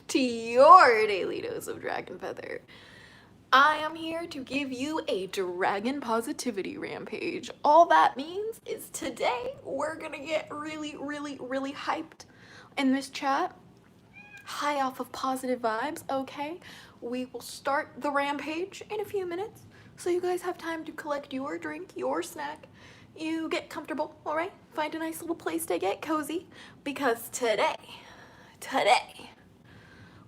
to your daily dose of dragon feather. I am here to give you a dragon positivity rampage. All that means is today we're gonna get really hyped in this chat. High off of positive vibes, okay? We will start the rampage in a few minutes, so you guys have time to collect your drink, your snack. You get comfortable, all right? Find a nice little place to get cozy, because today,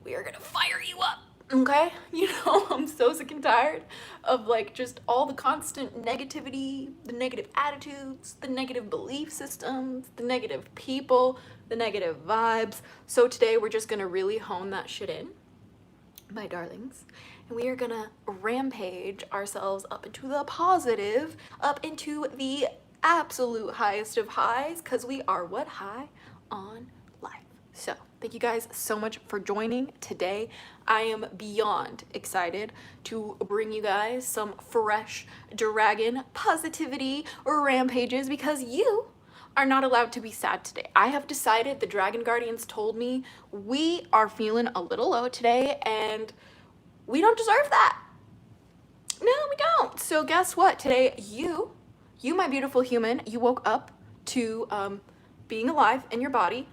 we are gonna fire you up, okay? You know, I'm so sick and tired of like just all the constant negativity, the negative attitudes, the negative belief systems, the negative people, the negative vibes. So today we're just gonna really hone that shit in, my darlings. And we are gonna rampage ourselves up into the positive, up into the absolute highest of highs, because we are what? High on life. So thank you guys so much for joining today. I am beyond excited to bring you guys some fresh dragon positivity rampages, because you are not allowed to be sad today. I have decided, the Dragon Guardians told me, we are feeling a little low today and we don't deserve that. No, we don't. So guess what? Today, you my beautiful human, you woke up to being alive in your body.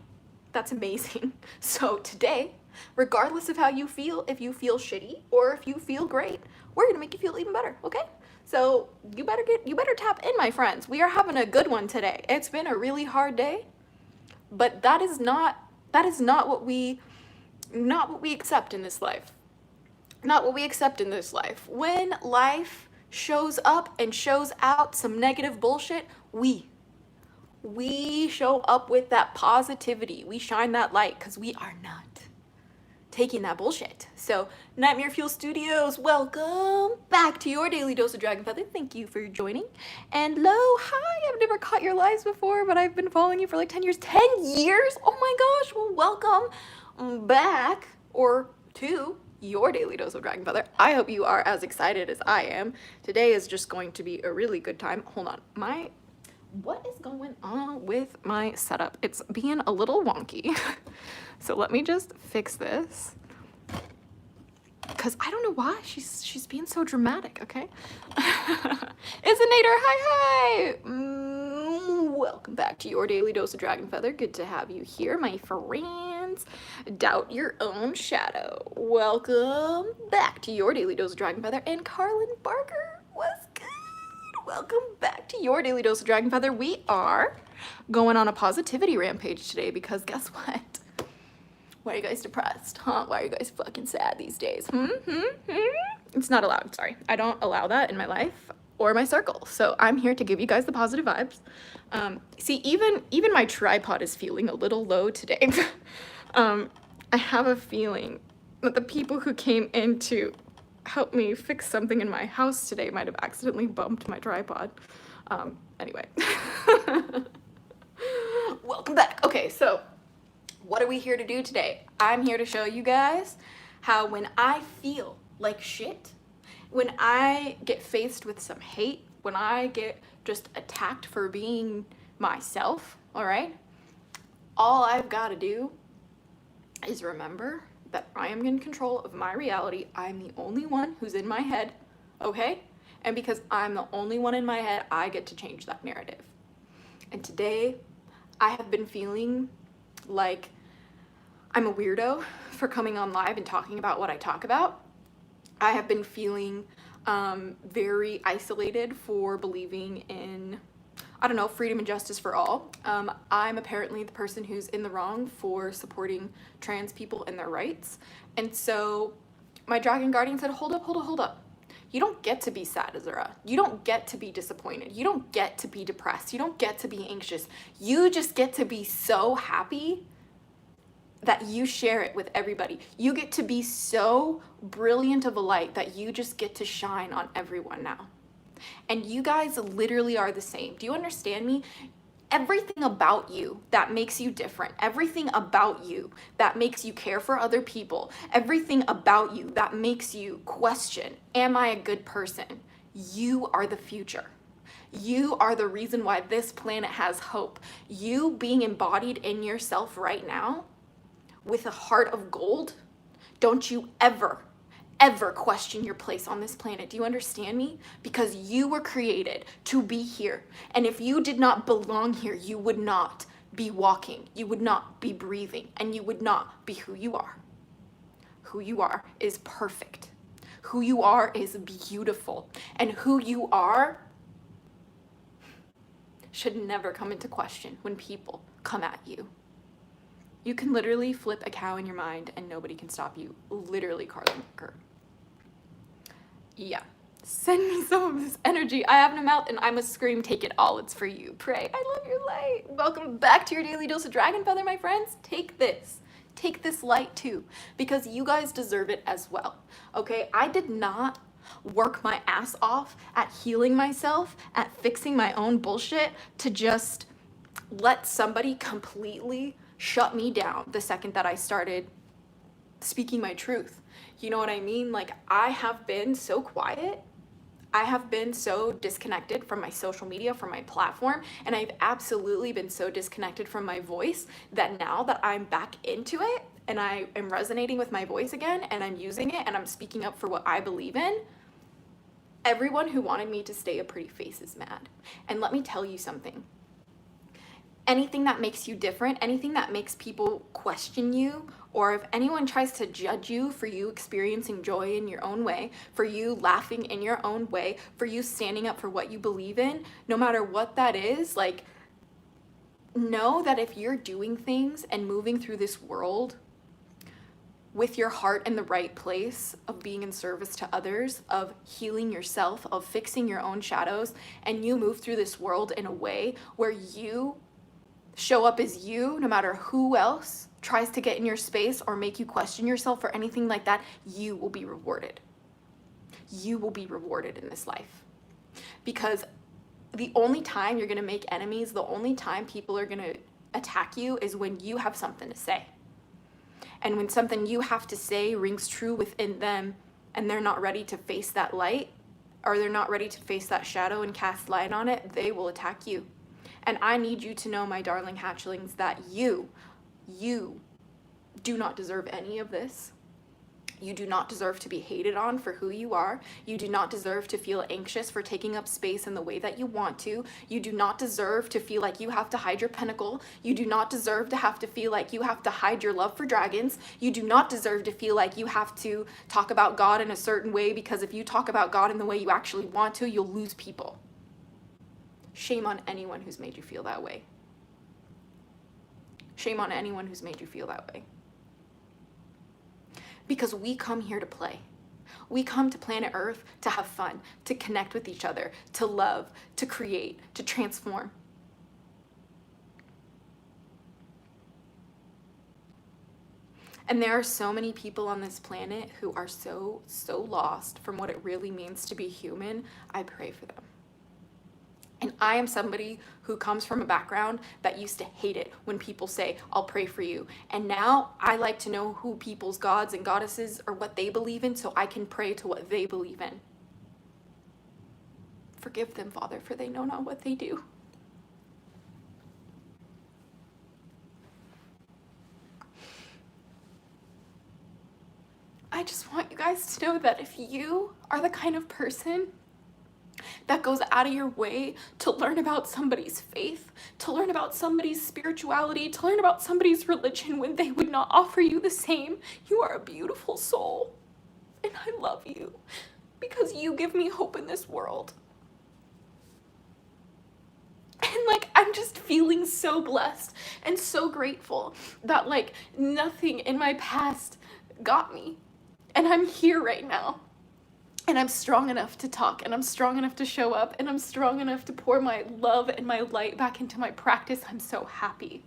That's amazing. So today, regardless of how you feel, if you feel shitty or if you feel great, we're gonna make you feel even better, okay? So you better tap in, my friends. We are having a good one today. It's been a really hard day, but that is not what we accept in this life. Not what we accept in this life. When life shows up and shows out some negative bullshit, we show up with that positivity. We shine that light, because we are not taking that bullshit. So Nightmare Fuel Studios, welcome back to your daily dose of dragon feather. Thank you for joining. And lo, hi, I've never caught your lives before, but I've been following you for like 10 years. 10 years? Oh my gosh. Well, welcome back, or to your daily dose of dragon feather. I hope you are as excited as I am. Today is just going to be a really good time. Hold on, what is going on with my setup? It's being a little wonky. So let me just fix this, because I don't know why she's being so dramatic, okay? It's Nader, hi. Welcome back to your daily dose of dragon feather. Good to have you here, my friends. Doubt your own shadow. Welcome back to your daily dose of dragon feather. And Carlin Barker, what's good? Welcome back to your daily dose of dragon feather. We are going on a positivity rampage today, because guess what? Why are you guys depressed? Huh? Why are you guys fucking sad these days? It's not allowed. Sorry. I don't allow that in my life or my circle. So I'm here to give you guys the positive vibes. See, even my tripod is feeling a little low today. I have a feeling that the people who came in to help me fix something in my house today might have accidentally bumped my tripod. Anyway. Welcome back. Okay, so what are we here to do today? I'm here to show you guys how, when I feel like shit, when I get faced with some hate, when I get just attacked for being myself, all right? All I've got to do is remember that I am in control of my reality. I'm the only one who's in my head, okay? And because I'm the only one in my head, I get to change that narrative. And today, I have been feeling like I'm a weirdo for coming on live and talking about what I talk about. I have been feeling very isolated for believing in, I don't know, freedom and justice for all. I'm apparently the person who's in the wrong for supporting trans people and their rights. And so my Dragon Guardian said, hold up. You don't get to be sad, Azura. You don't get to be disappointed. You don't get to be depressed. You don't get to be anxious. You just get to be so happy that you share it with everybody. You get to be so brilliant of a light that you just get to shine on everyone now. And you guys literally are the same. Do you understand me? Everything about you that makes you different, everything about you that makes you care for other people, everything about you that makes you question, am I a good person? You are the future. You are the reason why this planet has hope. You being embodied in yourself right now with a heart of gold Don't you ever question your place on this planet. Do you understand me? Because you were created to be here. And if you did not belong here, you would not be walking. You would not be breathing. And you would not be who you are. Who you are is perfect. Who you are is beautiful. And who you are should never come into question when people come at you. You can literally flip a cow in your mind and nobody can stop you. Literally, Carly Merker. Yeah. Send me some of this energy. I have no mouth and I must scream, take it all. It's for you. Pray. I love your light. Welcome back to your daily dose of dragon feather, my friends. Take this. Take this light too, because you guys deserve it as well. Okay? I did not work my ass off at healing myself, at fixing my own bullshit to just let somebody completely shut me down the second that I started speaking my truth. You know what I mean? Like, I have been so quiet. I have been so disconnected from my social media, from my platform, and I've absolutely been so disconnected from my voice that now that I'm back into it and I am resonating with my voice again and I'm using it and I'm speaking up for what I believe in, everyone who wanted me to stay a pretty face is mad. And let me tell you something. Anything that makes you different, anything that makes people question you, or if anyone tries to judge you for you experiencing joy in your own way, for you laughing in your own way, for you standing up for what you believe in, no matter what that is, like, know that if you're doing things and moving through this world with your heart in the right place of being in service to others, of healing yourself, of fixing your own shadows, and you move through this world in a way where you show up as you, no matter who else tries to get in your space or make you question yourself or anything like that, you will be rewarded. You will be rewarded in this life. Because the only time you're gonna make enemies, the only time people are gonna attack you is when you have something to say. And when something you have to say rings true within them and they're not ready to face that light, or they're not ready to face that shadow and cast light on it, they will attack you. And I need you to know, my darling hatchlings, that you do not deserve any of this. You do not deserve to be hated on for who you are. You do not deserve to feel anxious for taking up space in the way that you want to. You do not deserve to feel like you have to hide your pinnacle. You do not deserve to have to feel like you have to hide your love for dragons. You do not deserve to feel like you have to talk about God in a certain way, because if you talk about God in the way you actually want to, you'll lose people. Shame on anyone who's made you feel that way. Shame on anyone who's made you feel that way. Because we come here to play. We come to planet Earth to have fun, to connect with each other, to love, to create, to transform. And there are so many people on this planet who are so lost from what it really means to be human. I pray for them. And I am somebody who comes from a background that used to hate it when people say, I'll pray for you. And now I like to know who people's gods and goddesses or what they believe in so I can pray to what they believe in. Forgive them, Father, for they know not what they do. I just want you guys to know that if you are the kind of person that goes out of your way to learn about somebody's faith, to learn about somebody's spirituality, to learn about somebody's religion when they would not offer you the same, you are a beautiful soul. And I love you because you give me hope in this world. And like, I'm just feeling so blessed and so grateful that like nothing in my past got me. And I'm here right now. And I'm strong enough to talk, and I'm strong enough to show up, and I'm strong enough to pour my love and my light back into my practice. I'm so happy.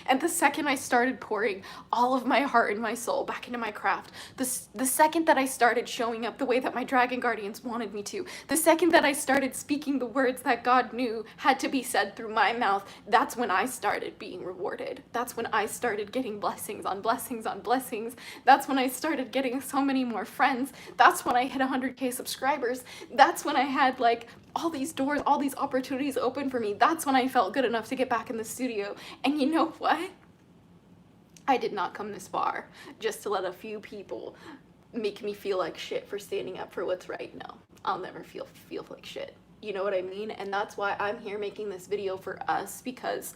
And the second I started pouring all of my heart and my soul back into my craft, the second that I started showing up the way that my dragon guardians wanted me to, the second that I started speaking the words that God knew had to be said through my mouth, that's when I started being rewarded. That's when I started getting blessings on blessings on blessings. That's when I started getting so many more friends. That's when I hit 100K subscribers. That's when I had like all these doors, all these opportunities open for me. That's when I felt good enough to get back in the studio. And you know what? I did not come this far just to let a few people make me feel like shit for standing up for what's right. No, I'll never feel like shit. You know what I mean? And that's why I'm here making this video for us, because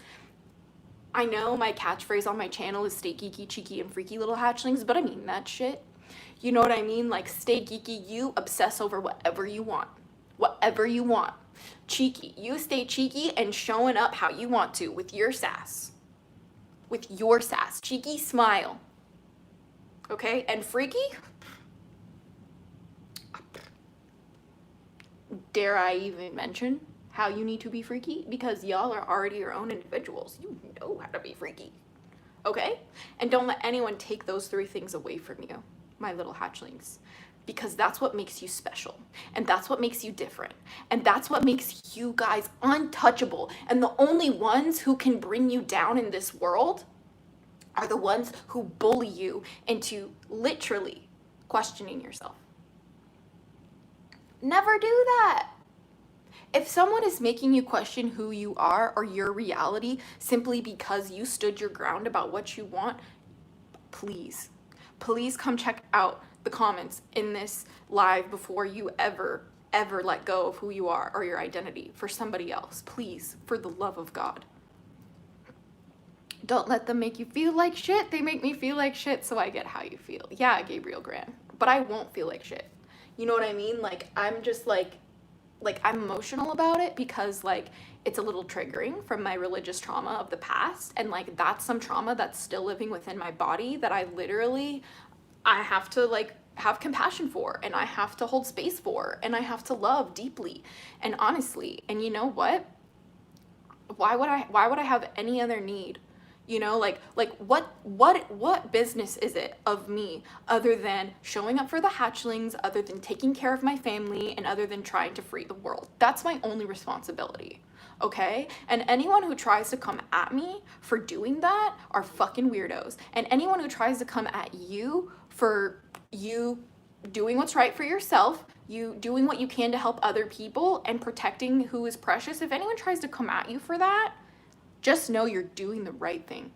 I know my catchphrase on my channel is stay geeky, cheeky, and freaky little hatchlings, but I mean that shit. You know what I mean? Like, stay geeky, you obsess over whatever you want. Whatever you want. Cheeky, you stay cheeky and showing up how you want to with your sass. With your sass. Cheeky, smile. Okay? And freaky? Dare I even mention how you need to be freaky? Because y'all are already your own individuals. You know how to be freaky. Okay? And don't let anyone take those 3 things away from you, my little hatchlings. Because that's what makes you special. And that's what makes you different. And that's what makes you guys untouchable. And the only ones who can bring you down in this world are the ones who bully you into literally questioning yourself. Never do that. If someone is making you question who you are or your reality simply because you stood your ground about what you want, please come check out the comments in this live before you ever let go of who you are or your identity for somebody else. Please, for the love of God. Don't let them make you feel like shit. They make me feel like shit, so I get how you feel. Yeah, Gabriel Graham, but I won't feel like shit. You know what I mean? Like, I'm just like I'm emotional about it because like it's a little triggering from my religious trauma of the past, and like that's some trauma that's still living within my body that I have to like have compassion for, and I have to hold space for, and I have to love deeply and honestly. And you know what? Why would I have any other need? You know, like what business is it of me other than showing up for the hatchlings, other than taking care of my family, and other than trying to free the world? That's my only responsibility. Okay? And anyone who tries to come at me for doing that are fucking weirdos. And anyone who tries to come at you for you doing what's right for yourself, you doing what you can to help other people and protecting who is precious, if anyone tries to come at you for that, just know you're doing the right thing.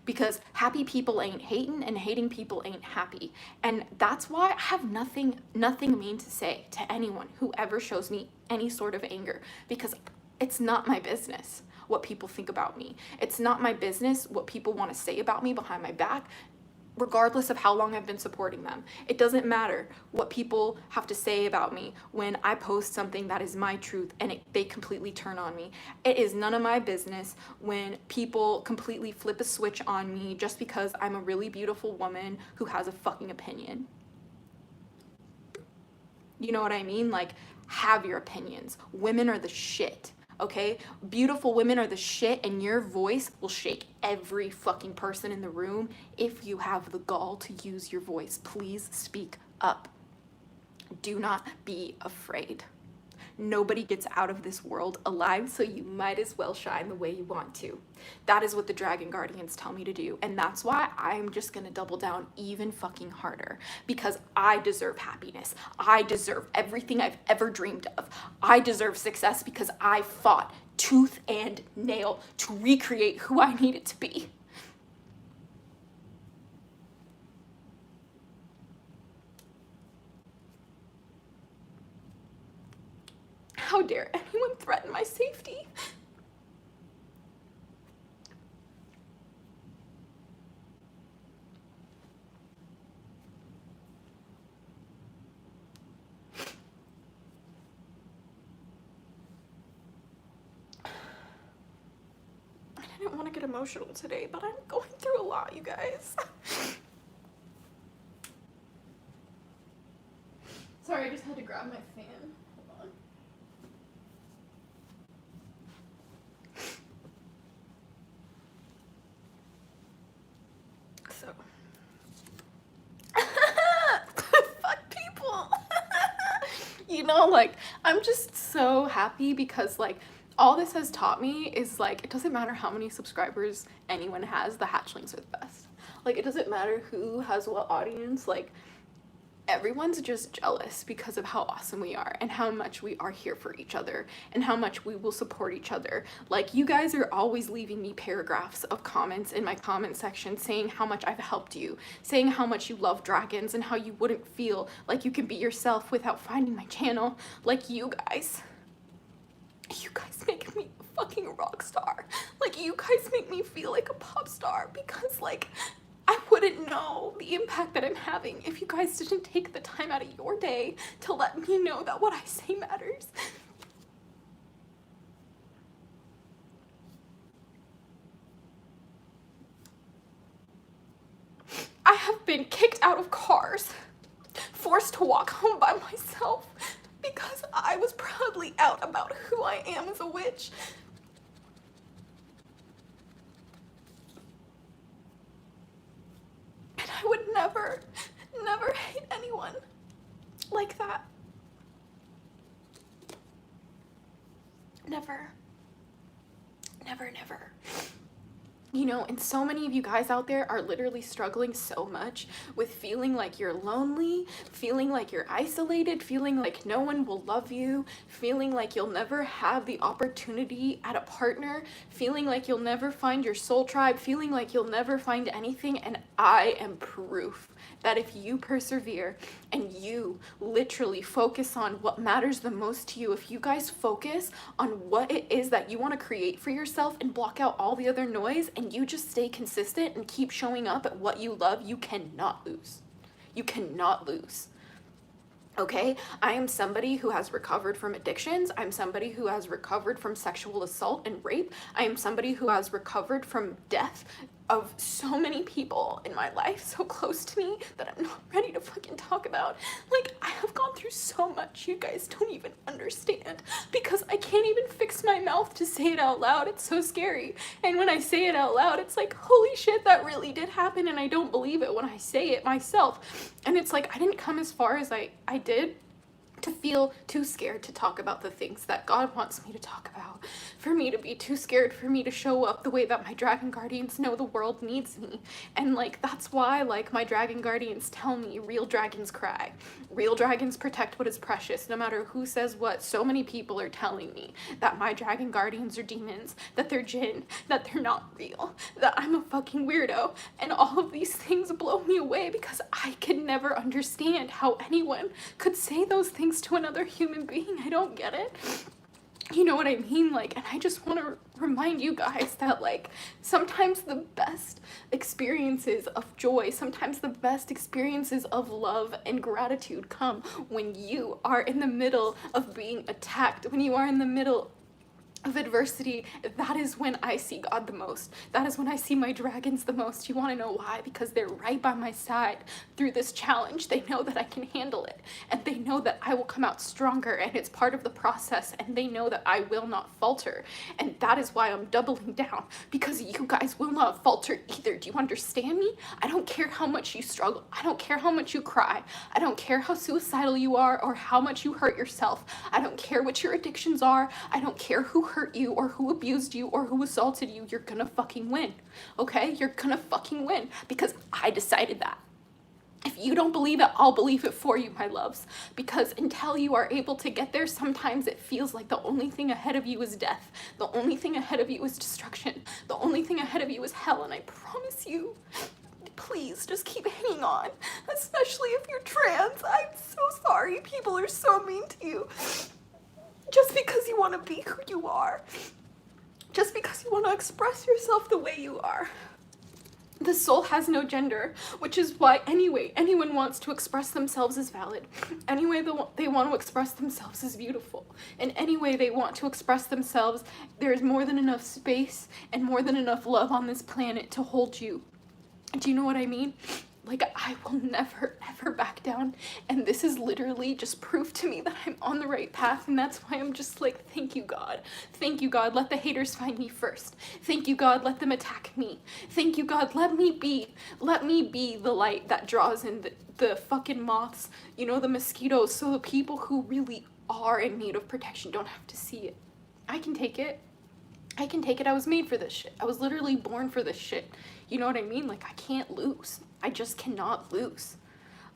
Because happy people ain't hating, and hating people ain't happy. And that's why I have nothing mean to say to anyone who ever shows me any sort of anger, because it's not my business what people think about me. It's not my business what people want to say about me behind my back, regardless of how long I've been supporting them. It doesn't matter what people have to say about me when I post something that is my truth and they completely turn on me. It is none of my business when people completely flip a switch on me just because I'm a really beautiful woman who has a fucking opinion. You know what I mean? Like, have your opinions. Women are the shit. Okay? Beautiful women are the shit, and your voice will shake every fucking person in the room. If you have the gall to use your voice, please speak up. Do not be afraid. Nobody gets out of this world alive, so you might as well shine the way you want to. That is what the Dragon Guardians tell me to do, and that's why I'm just gonna double down even fucking harder, because I deserve happiness. I deserve everything I've ever dreamed of. I deserve success because I fought tooth and nail to recreate who I needed to be. How dare anyone threaten my safety? I didn't want to get emotional today, but I'm going through a lot, you guys. Sorry, I just had to grab my fan. Hold on. So, fuck people. You know, like, I'm just so happy because, like, all this has taught me is, like, it doesn't matter how many subscribers anyone has, the hatchlings are the best. Like, it doesn't matter who has what audience, like, everyone's just jealous because of how awesome we are and how much we are here for each other and how much we will support each other. Like, you guys are always leaving me paragraphs of comments in my comment section saying how much I've helped you, saying how much you love dragons and how you wouldn't feel like you can be yourself without finding my channel. Like, you guys make me a fucking rock star. Like, you guys make me feel like a pop star, because like, I wouldn't know the impact that I'm having if you guys didn't take the time out of your day to let me know that what I say matters. I have been kicked out of cars, forced to walk home by myself because I was proudly out about who I am as a witch. I would never hate anyone like that. Never. You know, and so many of you guys out there are literally struggling so much with feeling like you're lonely, feeling like you're isolated, feeling like no one will love you, feeling like you'll never have the opportunity at a partner, feeling like you'll never find your soul tribe, feeling like you'll never find anything. And I am proof that if you persevere and you literally focus on what matters the most to you, if you guys focus on what it is that you want to create for yourself and block out all the other noise, and you just stay consistent and keep showing up at what you love, you cannot lose. You cannot lose. Okay, I am somebody who has recovered from addictions. I'm somebody who has recovered from sexual assault and rape. I am somebody who has recovered from death of so many people in my life, so close to me, that I'm not ready to fucking talk about. Like, I have gone through so much you guys don't even understand, because I can't even fix my mouth to say it out loud. It's so scary. And when I say it out loud, it's like, holy shit, that really did happen, and I don't believe it when I say it myself. And it's like, I didn't come as far as I did to feel too scared to talk about the things that God wants me to talk about, for me to be too scared for me to show up the way that my dragon guardians know the world needs me. And like, that's why, like, my dragon guardians tell me real dragons cry, real dragons protect what is precious, no matter who says what. So many people are telling me that my dragon guardians are demons, that they're jinn, that they're not real, that I'm a fucking weirdo, and all of these things blow me away, because I could never understand how anyone could say those things to another human being. I don't get it. You know what I mean? Like, and I just want to remind you guys that, like, sometimes the best experiences of joy, sometimes the best experiences of love and gratitude come when you are in the middle of being attacked, when you are in the middle of adversity. That is when I see God the most. That is when I see my dragons the most. You want to know why? Because they're right by my side through this challenge. They know that I can handle it, and they know that I will come out stronger, and it's part of the process, and they know that I will not falter. And that is why I'm doubling down, because you guys will not falter either. Do you understand me? I don't care how much you struggle. I don't care how much you cry. I don't care how suicidal you are or how much you hurt yourself. I don't care what your addictions are. I don't care who hurt you or who abused you or who assaulted you. You're gonna fucking win. Okay? You're gonna fucking win, because I decided that. If you don't believe it, I'll believe it for you, my loves. Because until you are able to get there, sometimes it feels like the only thing ahead of you is death. The only thing ahead of you is destruction. The only thing ahead of you is hell. And I promise you, please just keep hanging on. Especially if you're trans. I'm so sorry. People are so mean to you. Just because you want to be who you are. Just because you want to express yourself the way you are. The soul has no gender, which is why anyone wants to express themselves is valid. Anyway they want to express themselves is beautiful. And any way they want to express themselves, there is more than enough space and more than enough love on this planet to hold you. Do you know what I mean? Like, I will never, ever back down. And this is literally just proof to me that I'm on the right path. And that's why I'm just like, thank you, God. Thank you, God. Let the haters find me first. Thank you, God. Let them attack me. Thank you, God. Let me be the light that draws in the fucking moths, you know, the mosquitoes, so the people who really are in need of protection don't have to see it. I can take it. I can take it. I was made for this shit. I was literally born for this shit. You know what I mean? Like, I can't lose. I just cannot lose.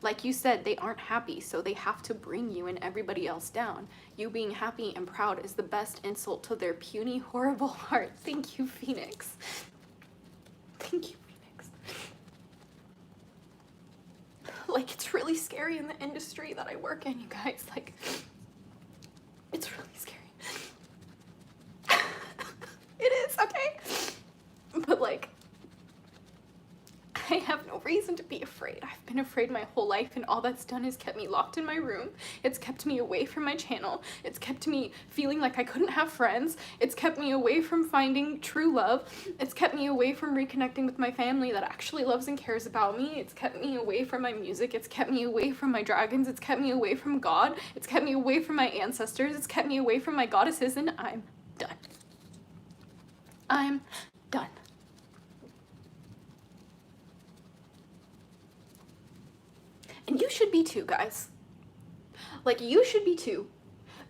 Like you said, they aren't happy, so they have to bring you and everybody else down. You being happy and proud is the best insult to their puny, horrible heart. Thank you, Phoenix. Thank you, Phoenix. Like, it's really scary in the industry that I work in, you guys. Like, it's really scary. It is, okay? But, like, I have no reason to be afraid. I've been afraid my whole life, and all that's done is kept me locked in my room. It's kept me away from my channel. It's kept me feeling like I couldn't have friends. It's kept me away from finding true love. It's kept me away from reconnecting with my family that actually loves and cares about me. It's kept me away from my music. It's kept me away from my dragons. It's kept me away from God. It's kept me away from my ancestors. It's kept me away from my goddesses, and I'm done. I'm done. And you should be too, guys. Like, you should be too.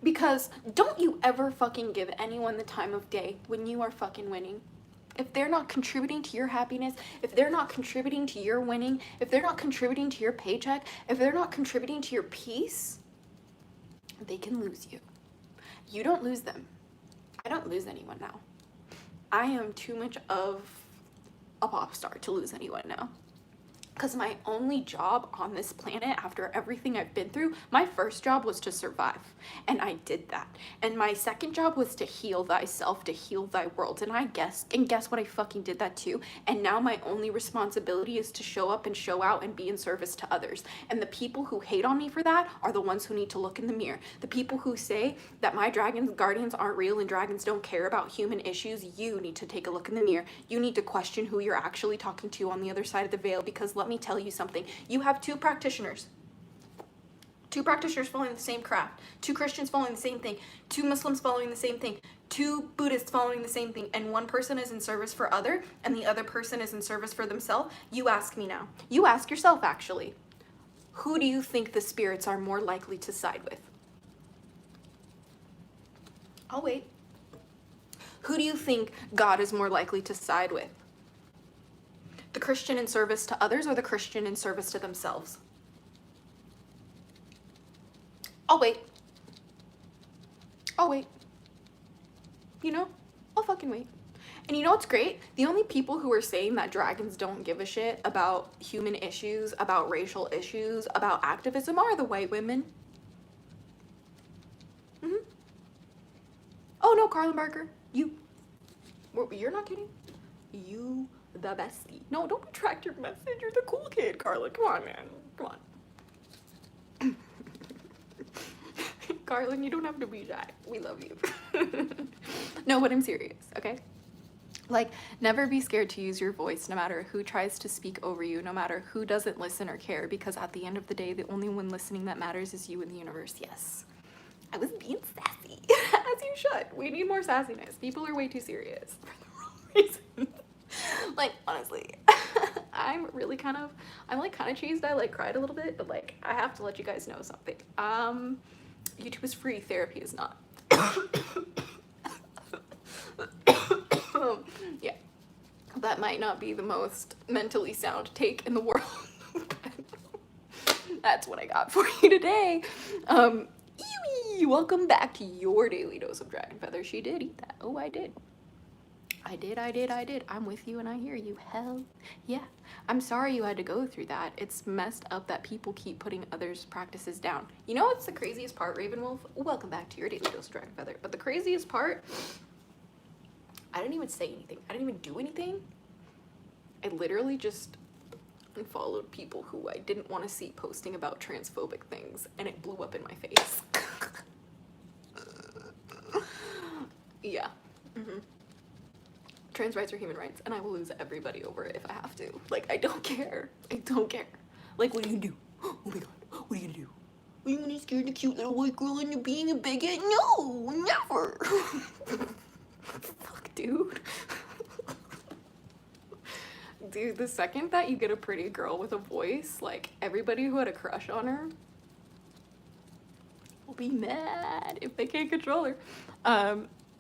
Because don't you ever fucking give anyone the time of day when you are fucking winning. If they're not contributing to your happiness, if they're not contributing to your winning, if they're not contributing to your paycheck, if they're not contributing to your peace, they can lose you. You don't lose them. I don't lose anyone now. I am too much of a pop star to lose anyone now. Because my only job on this planet, after everything I've been through, my first job was to survive. And I did that. And my second job was to heal thyself, to heal thy world. And guess what? I fucking did that too. And now my only responsibility is to show up and show out and be in service to others. And the people who hate on me for that are the ones who need to look in the mirror. The people who say that my guardians aren't real and dragons don't care about human issues, you need to take a look in the mirror. You need to question who you're actually talking to on the other side of the veil, because let me tell you something. You have two practitioners following the same craft, two Christians following the same thing, two Muslims following the same thing, two Buddhists following the same thing, and one person is in service for other and the other person is in service for themselves. You ask me now. You ask yourself, actually. Who do you think the spirits are more likely to side with? I'll wait. Who do you think God is more likely to side with? The Christian in service to others or the Christian in service to themselves? I'll wait. I'll wait. You know, I'll fucking wait. And you know what's great? The only people who are saying that dragons don't give a shit about human issues, about racial issues, about activism are the white women. Oh no, Carlin Barker, you're not kidding? You the bestie. No, don't retract your message. You're the cool kid, Carlin. Come on, man. Come on. Carlin, you don't have to be shy. We love you. No, but I'm serious, okay? Like, never be scared to use your voice, no matter who tries to speak over you, no matter who doesn't listen or care, because at the end of the day, the only one listening that matters is you and the universe. Yes. I was being sassy. As you should. We need more sassiness. People are way too serious for the wrong reasons. Like, honestly, I'm kind of cheesed. I like cried a little bit, but like, I have to let you guys know something. YouTube is free, therapy is not. Yeah, that might not be the most mentally sound take in the world. That's what I got for you today. Welcome back to your daily dose of dragon feather. She did eat that. Oh, I did. I did. I'm with you and I hear you. Hell yeah. I'm sorry you had to go through that. It's messed up that people keep putting others' practices down. You know what's the craziest part, Ravenwolf? Welcome back to your daily dose of dragon feather. But the craziest part, I didn't even say anything. I didn't even do anything. I literally just unfollowed people who I didn't want to see posting about transphobic things, and it blew up in my face. Yeah. Trans rights are human rights, and I will lose everybody over it if I have to. Like, I don't care. Like, what are you gonna do? Oh my god, what are you gonna do? Are you gonna scare the cute little white girl into being a bigot? No, never. Fuck, dude. Dude, the second that you get a pretty girl with a voice, like, everybody who had a crush on her will be mad if they can't control her.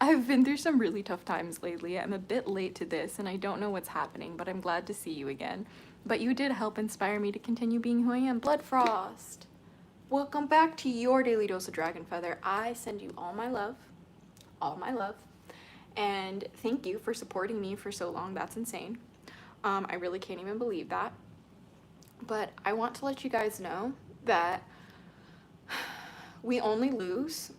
I've been through some really tough times lately. I'm a bit late to this and I don't know what's happening, but I'm glad to see you again. But you did help inspire me to continue being who I am. Blood Frost, welcome back to your daily dose of Dragon Feather. I send you all my love, and thank you for supporting me for so long. That's insane. I really can't even believe that. But I want to let you guys know that we only lose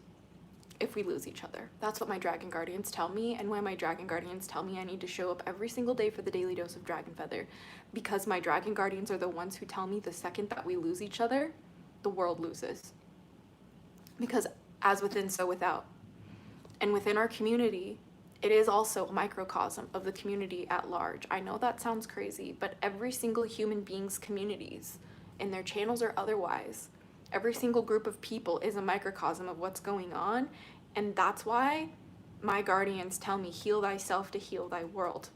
if we lose each other. That's what my Dragon Guardians tell me, and when my Dragon Guardians tell me I need to show up every single day for the daily dose of Dragon Feather, because my Dragon Guardians are the ones who tell me the second that we lose each other, the world loses. Because as within, so without. And within our community, it is also a microcosm of the community at large. I know that sounds crazy, but every single human being's communities, in their channels or otherwise, every single group of people is a microcosm of what's going on. And that's why my guardians tell me, heal thyself to heal thy world.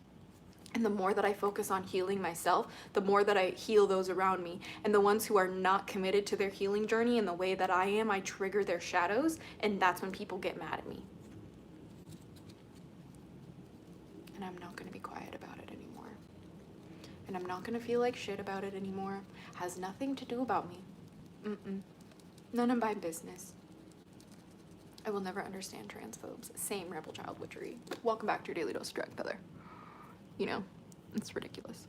And the more that I focus on healing myself, the more that I heal those around me. And the ones who are not committed to their healing journey in the way that I am, I trigger their shadows, and that's when people get mad at me. And I'm not gonna be quiet about it anymore. And I'm not gonna feel like shit about it anymore. Has nothing to do about me. None of my business. I will never understand transphobes. Same rebel child witchery. Welcome back to your daily dose of Dragon Feather. You know, it's ridiculous.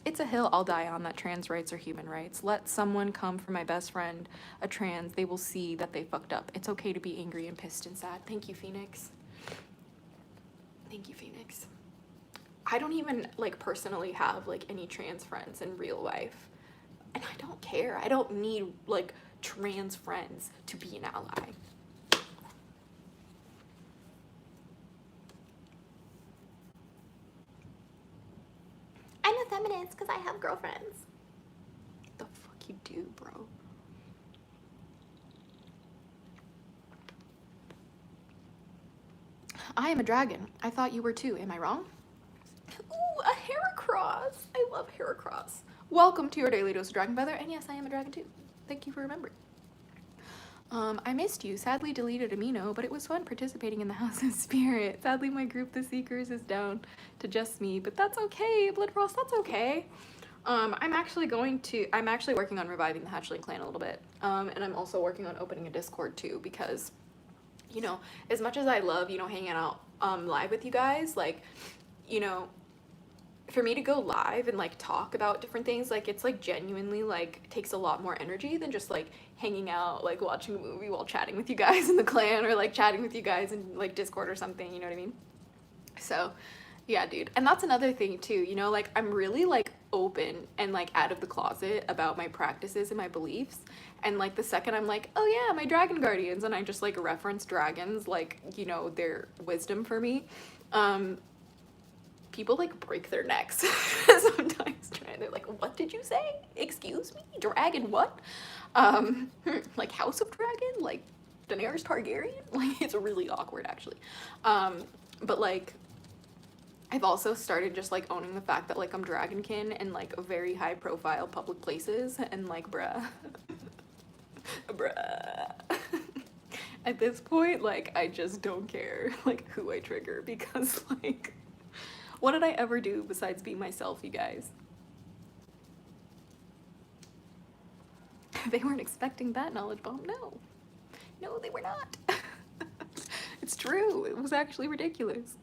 It's a hill I'll die on, that trans rights are human rights. Let someone come for my best friend, a trans, they will see that they fucked up. It's okay to be angry and pissed and sad. Thank you, Phoenix. Thank you, Phoenix. I don't even like personally have like any trans friends in real life. And I don't care. I don't need like trans friends to be an ally. I'm a feminist because I have girlfriends. The fuck you do, bro? I am a dragon. I thought you were too. Am I wrong? Ooh, a Heracross. I love Heracross. Welcome to your daily dose of Dragon Feather. And yes, I am a dragon too. Thank you for remembering. I missed you. Sadly deleted Amino, but it was fun participating in the House of Spirit. Sadly, my group, the Seekers, is down to just me, but that's okay. Blood Frost, that's okay. I'm actually working on reviving the Hatchling clan a little bit. And I'm also working on opening a Discord too, because, you know, as much as I love, you know, hanging out live with you guys, like, you know, for me to go live and like talk about different things, like it's like genuinely like takes a lot more energy than just like hanging out, like watching a movie while chatting with you guys in the clan, or like chatting with you guys in like Discord or something, you know what I mean? So yeah, dude. And that's another thing too, you know, like I'm really like open and like out of the closet about my practices and my beliefs. And like the second I'm like, oh yeah, my dragon guardians, and I just like reference dragons, like, you know, their wisdom for me, people like break their necks sometimes trying. They're like, what did you say? Excuse me? Dragon what? Like House of Dragon? Like Daenerys Targaryen? Like it's really awkward actually. But like I've also started just like owning the fact that like I'm dragonkin in like very high profile public places, and like bruh. Bruh. At this point, like I just don't care like who I trigger, because like what did I ever do besides be myself, you guys? They weren't expecting that knowledge bomb. No, they were not. It's true. It was actually ridiculous.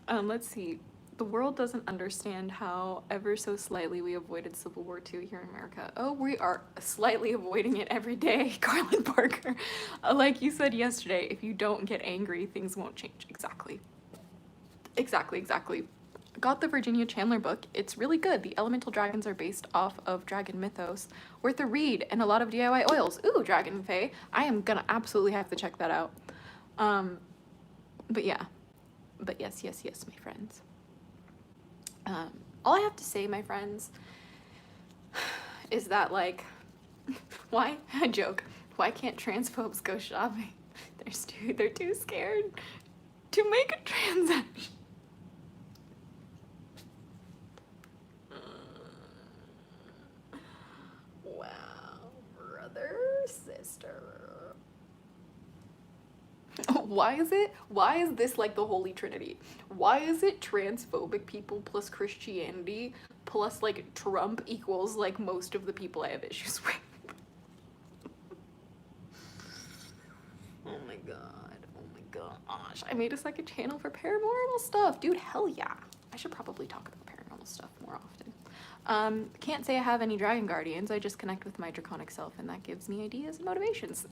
Let's see. The world doesn't understand how ever so slightly we avoided Civil War II here in America. Oh, we are slightly avoiding it every day, Carlin Parker. Like you said yesterday, if you don't get angry, things won't change. Exactly. Got the Virginia Chandler book. It's really good. The elemental dragons are based off of dragon mythos. Worth a read, and a lot of DIY oils. Ooh, Dragon Fae. I am gonna absolutely have to check that out. But yeah. But yes, my friends. All I have to say, my friends, is that like, why? A joke. Why can't transphobes go shopping? They're too scared to make a transaction. Wow, brother, sister. Why is this like the Holy Trinity? Why is it transphobic people plus Christianity plus like Trump equals like most of the people I have issues with. Oh my god, oh my gosh. I made a second channel for paranormal stuff. Dude, hell yeah. I should probably talk about paranormal stuff more often. Can't say I have any dragon guardians. I just connect with my draconic self and that gives me ideas and motivations.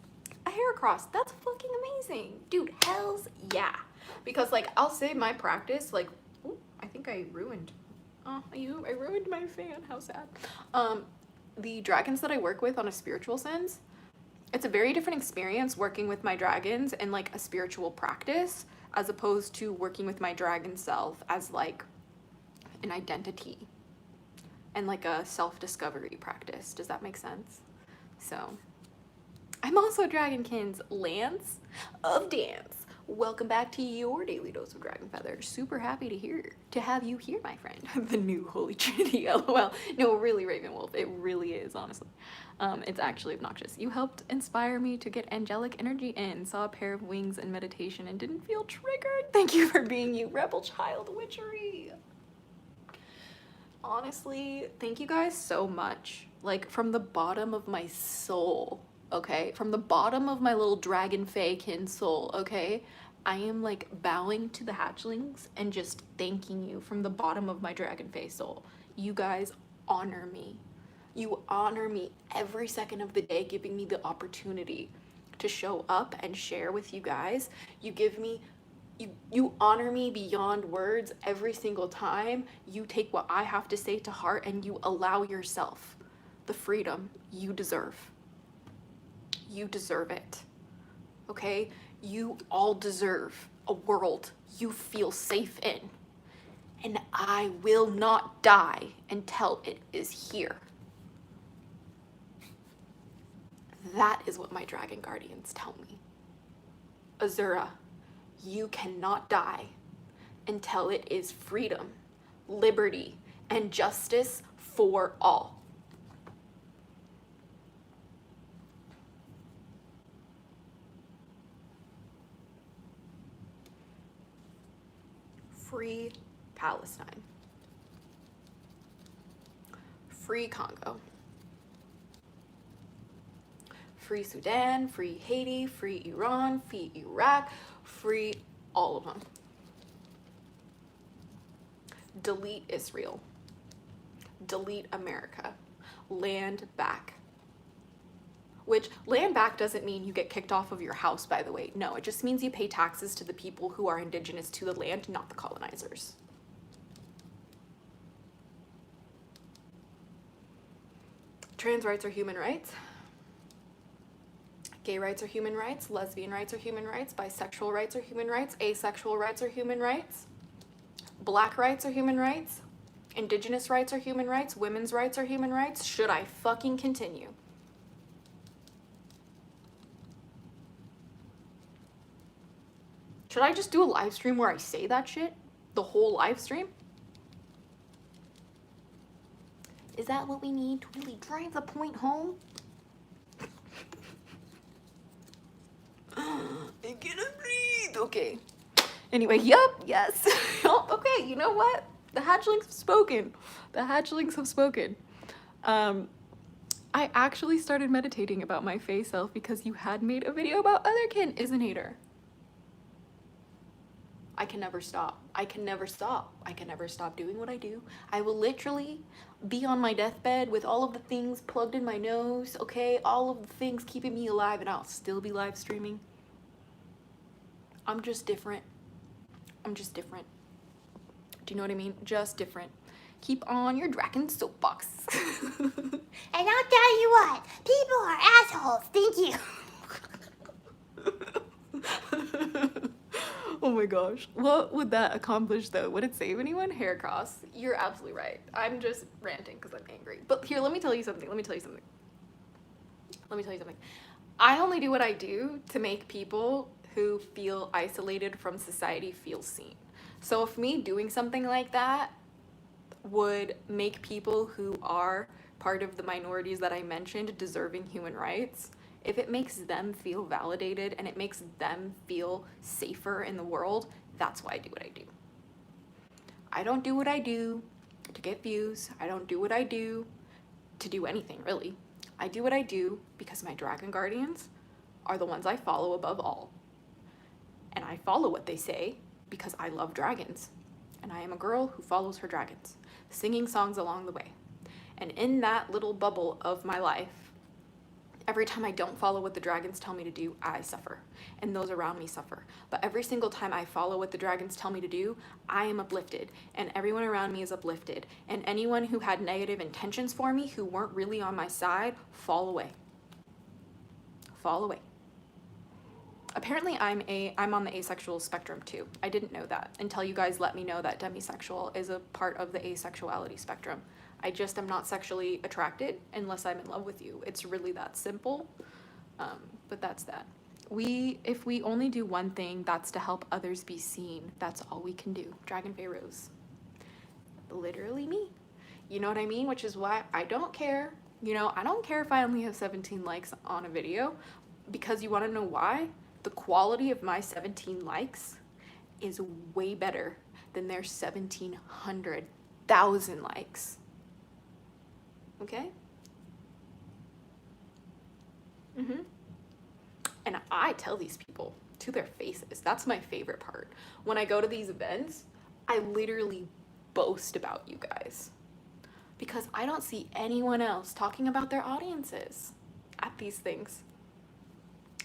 A hair cross, that's fucking amazing. Dude, hells yeah. Because like, I'll say my practice, like, ooh, I think I ruined, I ruined my fan, how sad. The dragons that I work with on a spiritual sense, it's a very different experience working with my dragons in like a spiritual practice as opposed to working with my dragon self as like an identity and like a self-discovery practice. Does that make sense? So I'm also Dragonkin's Lance of Dance. Welcome back to your daily dose of dragon feather. Super happy to have you here, my friend. The new Holy Trinity, lol. No, really, Ravenwolf. It really is, honestly. It's actually obnoxious. You helped inspire me to get angelic energy in, saw a pair of wings in meditation and didn't feel triggered. Thank you for being you, rebel child witchery. Honestly, thank you guys so much. Like, from the bottom of my soul, okay? From the bottom of my little dragon fae-kin soul, okay? I am like bowing to the hatchlings and just thanking you from the bottom of my dragon fae soul. You guys honor me. You honor me every second of the day, giving me the opportunity to show up and share with you guys. You give me, you honor me beyond words every single time. You take what I have to say to heart and you allow yourself the freedom you deserve. You deserve it, okay? You all deserve a world you feel safe in. And I will not die until it is here. That is what my dragon guardians tell me. Azura, you cannot die until it is freedom, liberty, and justice for all. Free Palestine. Free Congo. Free Sudan, free Haiti, free Iran, free Iraq, free all of them. Delete Israel. Delete America. Land back. Which, land back doesn't mean you get kicked off of your house, by the way. No, it just means you pay taxes to the people who are indigenous to the land, not the colonizers. Trans rights are human rights. Gay rights are human rights. Lesbian rights are human rights. Bisexual rights are human rights. Asexual rights are human rights. Black rights are human rights. Indigenous rights are human rights. Women's rights are human rights. Should I fucking continue? Should I just do a live stream where I say that shit? The whole live stream? Is that what we need to really drive the point home? I cannot breathe. Okay. Anyway, yes. Oh, okay, you know what? The hatchlings have spoken. The hatchlings have spoken. I actually started meditating about my fae self because you had made a video about otherkin, Isinator. I can never stop. I can never stop. I can never stop doing what I do. I will literally be on my deathbed with all of the things plugged in my nose, okay? All of the things keeping me alive, and I'll still be live streaming. I'm just different. I'm just different. Do you know what I mean? Just different. Keep on your dragon soapbox. And I'll tell you what, people are assholes, thank you. Oh my gosh. What would that accomplish though? Would it save anyone? Hair cross. You're absolutely right. I'm just ranting because I'm angry. But here, let me tell you something. I only do what I do to make people who feel isolated from society feel seen. So if me doing something like that would make people who are part of the minorities that I mentioned deserving human rights, if it makes them feel validated and it makes them feel safer in the world, that's why I do what I do. I don't do what I do to get views. I don't do what I do to do anything, really. I do what I do because my dragon guardians are the ones I follow above all. And I follow what they say because I love dragons. And I am a girl who follows her dragons, singing songs along the way. And in that little bubble of my life, every time I don't follow what the dragons tell me to do, I suffer. And those around me suffer. But every single time I follow what the dragons tell me to do, I am uplifted. And everyone around me is uplifted. And anyone who had negative intentions for me, who weren't really on my side, fall away. Fall away. Apparently I'm on the asexual spectrum too. I didn't know that until you guys let me know that demisexual is a part of the asexuality spectrum. I just am not sexually attracted unless I'm in love with you. It's really that simple. But that's that. If we only do one thing, that's to help others be seen. That's all we can do. Dragon Pharaohs. Literally me. You know what I mean? Which is why I don't care. You know, I don't care if I only have 17 likes on a video, because you want to know why? The quality of my 17 likes is way better than their 1,700,000 likes. Okay? And I tell these people to their faces. That's my favorite part. When I go to these events, I literally boast about you guys, because I don't see anyone else talking about their audiences at these things.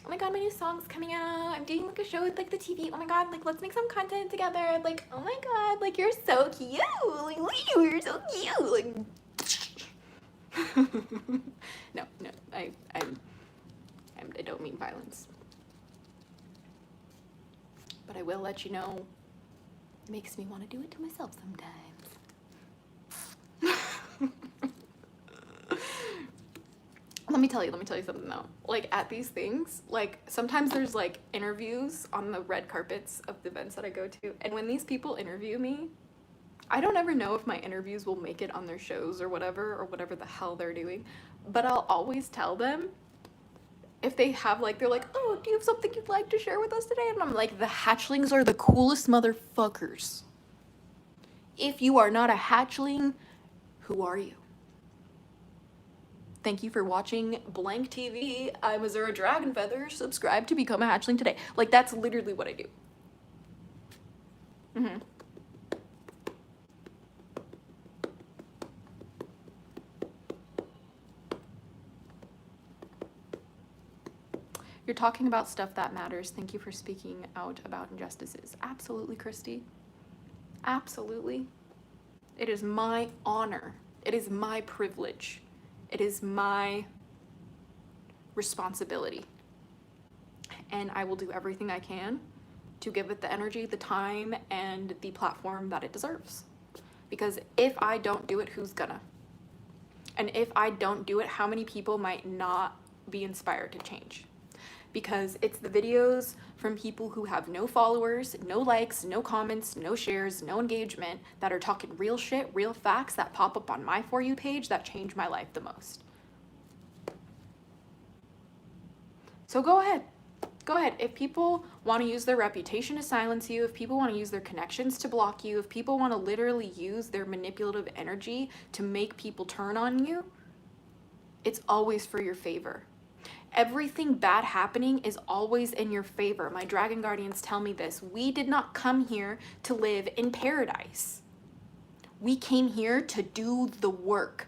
Oh my god, my new song's coming out. I'm doing like a show with like the TV. Oh my god, like let's make some content together. Like, oh my god, like you're so cute. Like, look at you, you're so cute. Like, no, I don't mean violence. But I will let you know, it makes me want to do it to myself sometimes. Let me tell you something though. Like at these things, like sometimes there's like interviews on the red carpets of the events that I go to. And when these people interview me, I don't ever know if my interviews will make it on their shows or whatever the hell they're doing. But I'll always tell them if they have like, they're like, oh, do you have something you'd like to share with us today? And I'm like, the hatchlings are the coolest motherfuckers. If you are not a hatchling, who are you? Thank you for watching Blank TV. I'm Azura Dragonfeather. Subscribe to become a hatchling today. Like, that's literally what I do. You're talking about stuff that matters. Thank you for speaking out about injustices. Absolutely, Christy. Absolutely. It is my honor. It is my privilege. It is my responsibility. And I will do everything I can to give it the energy, the time, and the platform that it deserves. Because if I don't do it, who's gonna? And if I don't do it, how many people might not be inspired to change? Because it's the videos from people who have no followers, no likes, no comments, no shares, no engagement, that are talking real shit, real facts, that pop up on my For You page that change my life the most. So go ahead. Go ahead. If people want to use their reputation to silence you, if people want to use their connections to block you, if people want to literally use their manipulative energy to make people turn on you, it's always for your favor. Everything bad happening is always in your favor. My dragon guardians tell me this. We did not come here to live in paradise. We came here to do the work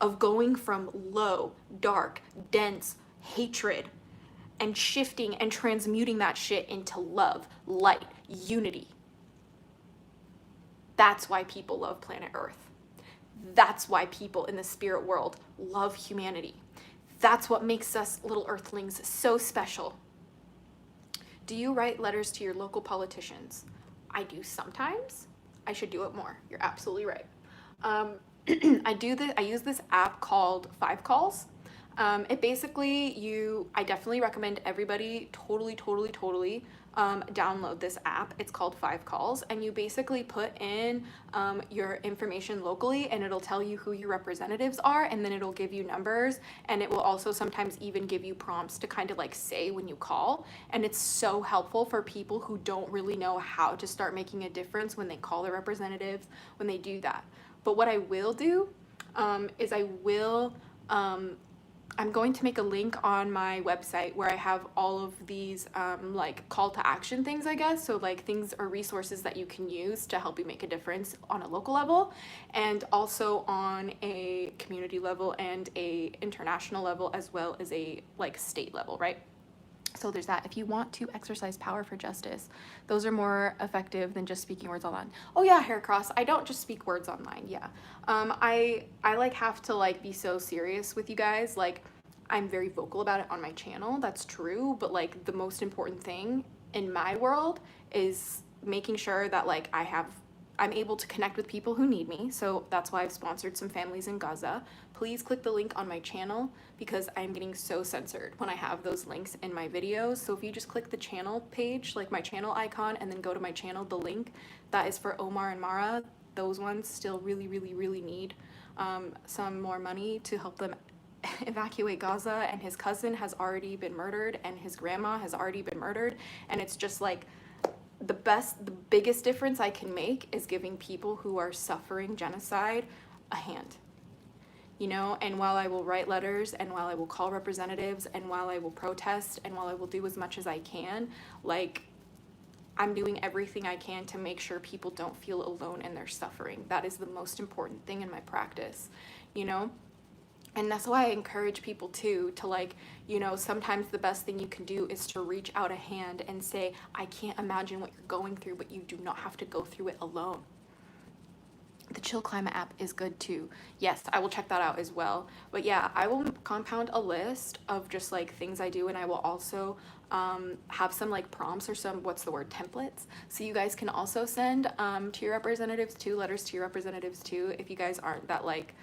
of going from low, dark, dense hatred and shifting and transmuting that shit into love, light, unity. That's why people love planet Earth. That's why people in the spirit world love humanity. That's what makes us little earthlings so special. Do you write letters to your local politicians? I do sometimes. I should do it more. You're absolutely right. I use this app called 5 Calls. It basically, I definitely recommend everybody totally download this app. It's called 5Calls, and you basically put in your information locally, and it'll tell you who your representatives are, and then it'll give you numbers, and it will also sometimes even give you prompts to kind of like say when you call. And it's so helpful for people who don't really know how to start making a difference when they call their representatives, when they do that. But what I will do is I'm going to make a link on my website where I have all of these like call to action things, I guess. So like things or resources that you can use to help you make a difference on a local level, and also on a community level and a international level, as well as a like state level, right? So there's that. If you want to exercise power for justice, those are more effective than just speaking words online. Oh yeah, hair cross. I don't just speak words online. Yeah. I like have to like be so serious with you guys. Like I'm very vocal about it on my channel. That's true. But like the most important thing in my world is making sure that like I'm able to connect with people who need me. So that's why I've sponsored some families in Gaza. Please click the link on my channel because I'm getting so censored when I have those links in my videos. So if you just click the channel page, like my channel icon, and then go to my channel, the link that is for Omar and Mara, those ones still really, really, really need some more money to help them evacuate Gaza. And his cousin has already been murdered, and his grandma has already been murdered. And it's just like, the biggest difference I can make is giving people who are suffering genocide a hand, you know? And while I will write letters, and while I will call representatives, and while I will protest, and while I will do as much as I can, like I'm doing everything I can to make sure people don't feel alone in their suffering. That is the most important thing in my practice, you know? And that's why I encourage people too, to like, you know, sometimes the best thing you can do is to reach out a hand and say, I can't imagine what you're going through, but you do not have to go through it alone. The Chill Climate app is good too. Yes, I will check that out as well. But yeah, I will compound a list of just like things I do, and I will also have some like prompts or some, what's the word, templates. So you guys can also send to your representatives too, letters to your representatives too. If you guys aren't that like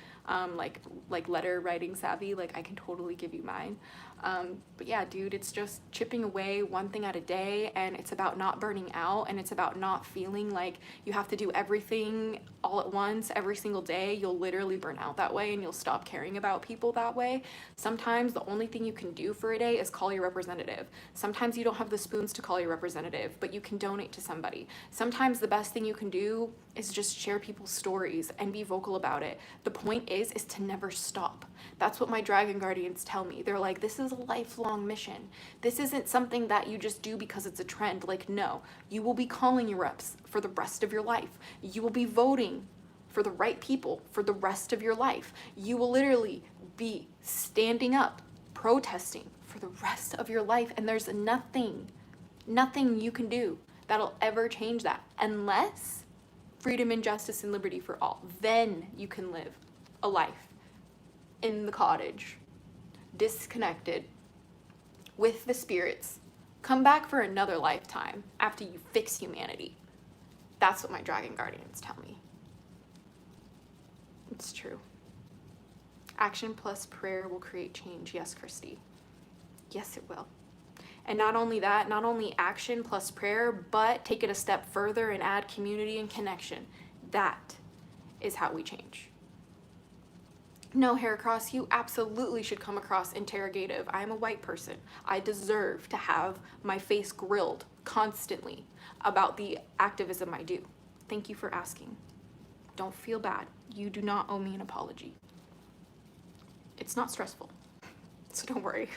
letter writing savvy, like I can totally give you mine. But yeah, dude, it's just chipping away one thing at a day, and it's about not burning out, and it's about not feeling like you have to do everything all at once every single day. You'll literally burn out that way, and you'll stop caring about people that way. Sometimes the only thing you can do for a day is call your representative. Sometimes you don't have the spoons to call your representative, but you can donate to somebody. Sometimes the best thing you can do is just share people's stories and be vocal about it. The point is to never stop. That's what my Dragon Guardians tell me. They're like, this is a lifelong mission. This isn't something that you just do because it's a trend. Like, no, you will be calling your reps for the rest of your life. You will be voting for the right people for the rest of your life. You will literally be standing up, protesting for the rest of your life. And there's nothing you can do that'll ever change that, unless freedom and justice and liberty for all. Then you can live a life in the cottage, disconnected with the spirits. Come back for another lifetime after you fix humanity. That's what my Dragon Guardians tell me. It's true. Action plus prayer will create change. Yes, Christy. Yes, it will. And not only that, not only action plus prayer, but take it a step further and add community and connection. That is how we change. No, Heracross, you absolutely should come across interrogative. I am a white person. I deserve to have my face grilled constantly about the activism I do. Thank you for asking. Don't feel bad. You do not owe me an apology. It's not stressful, so don't worry.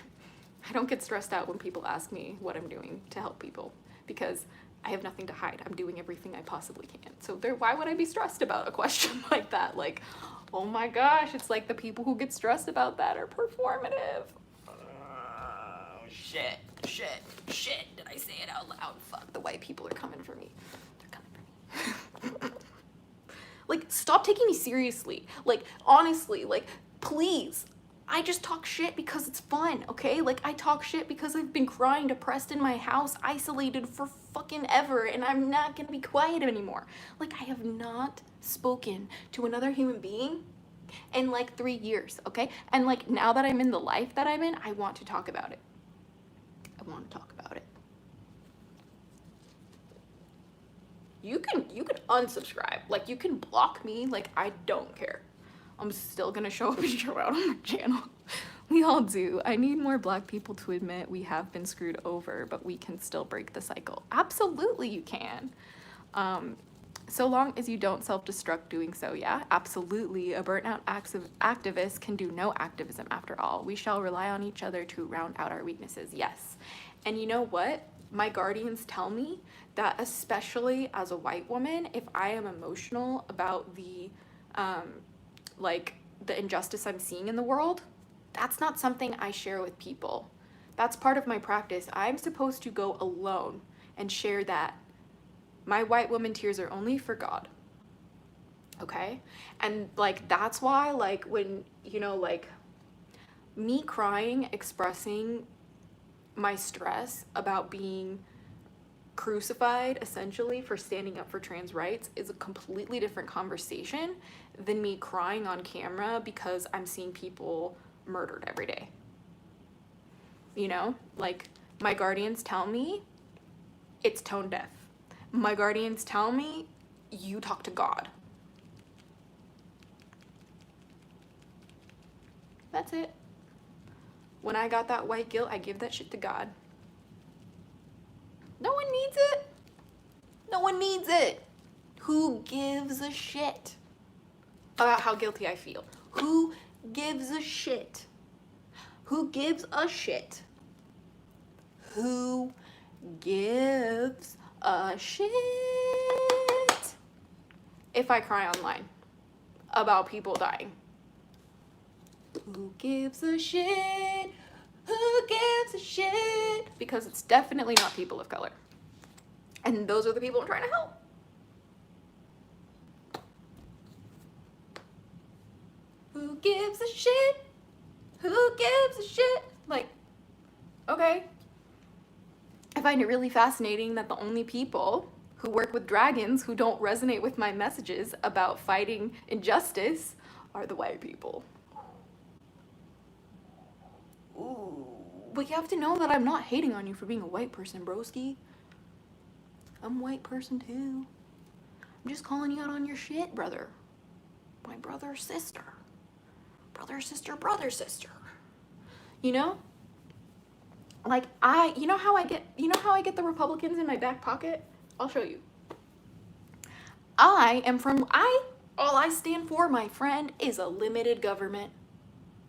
I don't get stressed out when people ask me what I'm doing to help people, because I have nothing to hide. I'm doing everything I possibly can. So why would I be stressed about a question like that? Like, oh my gosh, it's like the people who get stressed about that are performative. Oh, shit. Did I say it out loud? Fuck, the white people are coming for me. They're coming for me. Like, stop taking me seriously. Like, honestly, like, please. I just talk shit because it's fun, okay? Like, I talk shit because I've been crying, depressed in my house, isolated for fucking ever, and I'm not gonna be quiet anymore. Like, I have not spoken to another human being in like 3 years, okay? And like, now that I'm in the life that I'm in, I want to talk about it. I want to talk about it. you can unsubscribe. Like, you can block me. Like, I don't care. I'm still gonna show up and show out on my channel. We all do. I need more Black people to admit we have been screwed over, but we can still break the cycle. Absolutely you can. So long as you don't self-destruct doing so, yeah, absolutely. A burnt out activist can do no activism after all. We shall rely on each other to round out our weaknesses, yes. And you know what? My guardians tell me that, especially as a white woman, if I am emotional about the injustice I'm seeing in the world, that's not something I share with people. That's part of my practice. I'm supposed to go alone and share that. My white woman tears are only for God. Okay? And like, that's why, like, when, you know, like, me crying, expressing my stress about being crucified essentially for standing up for trans rights is a completely different conversation than me crying on camera because I'm seeing people murdered every day. You know, like, my guardians tell me it's tone deaf. My guardians tell me you talk to God. That's it. When I got that white guilt, I give that shit to God. No one needs it. No one needs it. Who gives a shit about how guilty I feel? Who gives a shit? Who gives a shit? Who gives a shit if I cry online about people dying? Who gives a shit? Who gives a shit? Because it's definitely not people of color. And those are the people I'm trying to help. Who gives a shit? Who gives a shit? Like, okay. I find it really fascinating that the only people who work with dragons who don't resonate with my messages about fighting injustice are the white people. Ooh. But you have to know that I'm not hating on you for being a white person, broski. I'm a white person too. I'm just calling you out on your shit, brother. My brother, sister. Brother, sister, brother, sister. You know? Like, you know how I get the Republicans in my back pocket? I'll show you. All I stand for, my friend, is a limited government.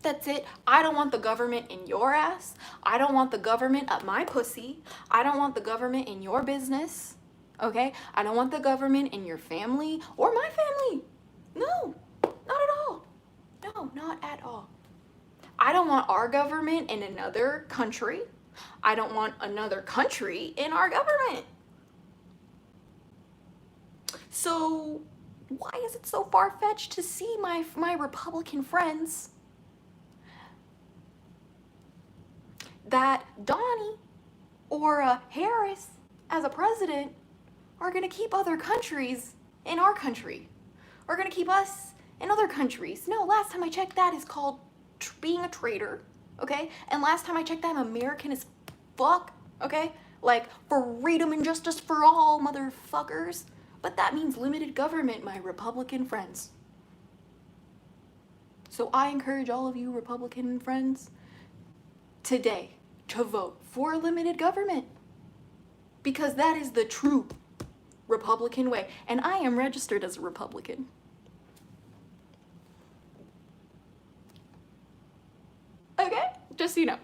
That's it. I don't want the government in your ass. I don't want the government up my pussy. I don't want the government in your business. Okay? I don't want the government in your family or my family. No, not at all. No, not at all. I don't want our government in another country. I don't want another country in our government. So why is it so far-fetched to see my Republican friends that Donnie or Harris as a president are gonna keep other countries in our country, are gonna keep us in other countries? No, last time I checked, that is called being a traitor, okay? And last time I checked, I'm American as fuck, okay? Like, freedom and justice for all, motherfuckers. But that means limited government, my Republican friends. So I encourage all of you Republican friends today to vote for limited government, because that is the true Republican way. And I am registered as a Republican. Okay? Just so you know.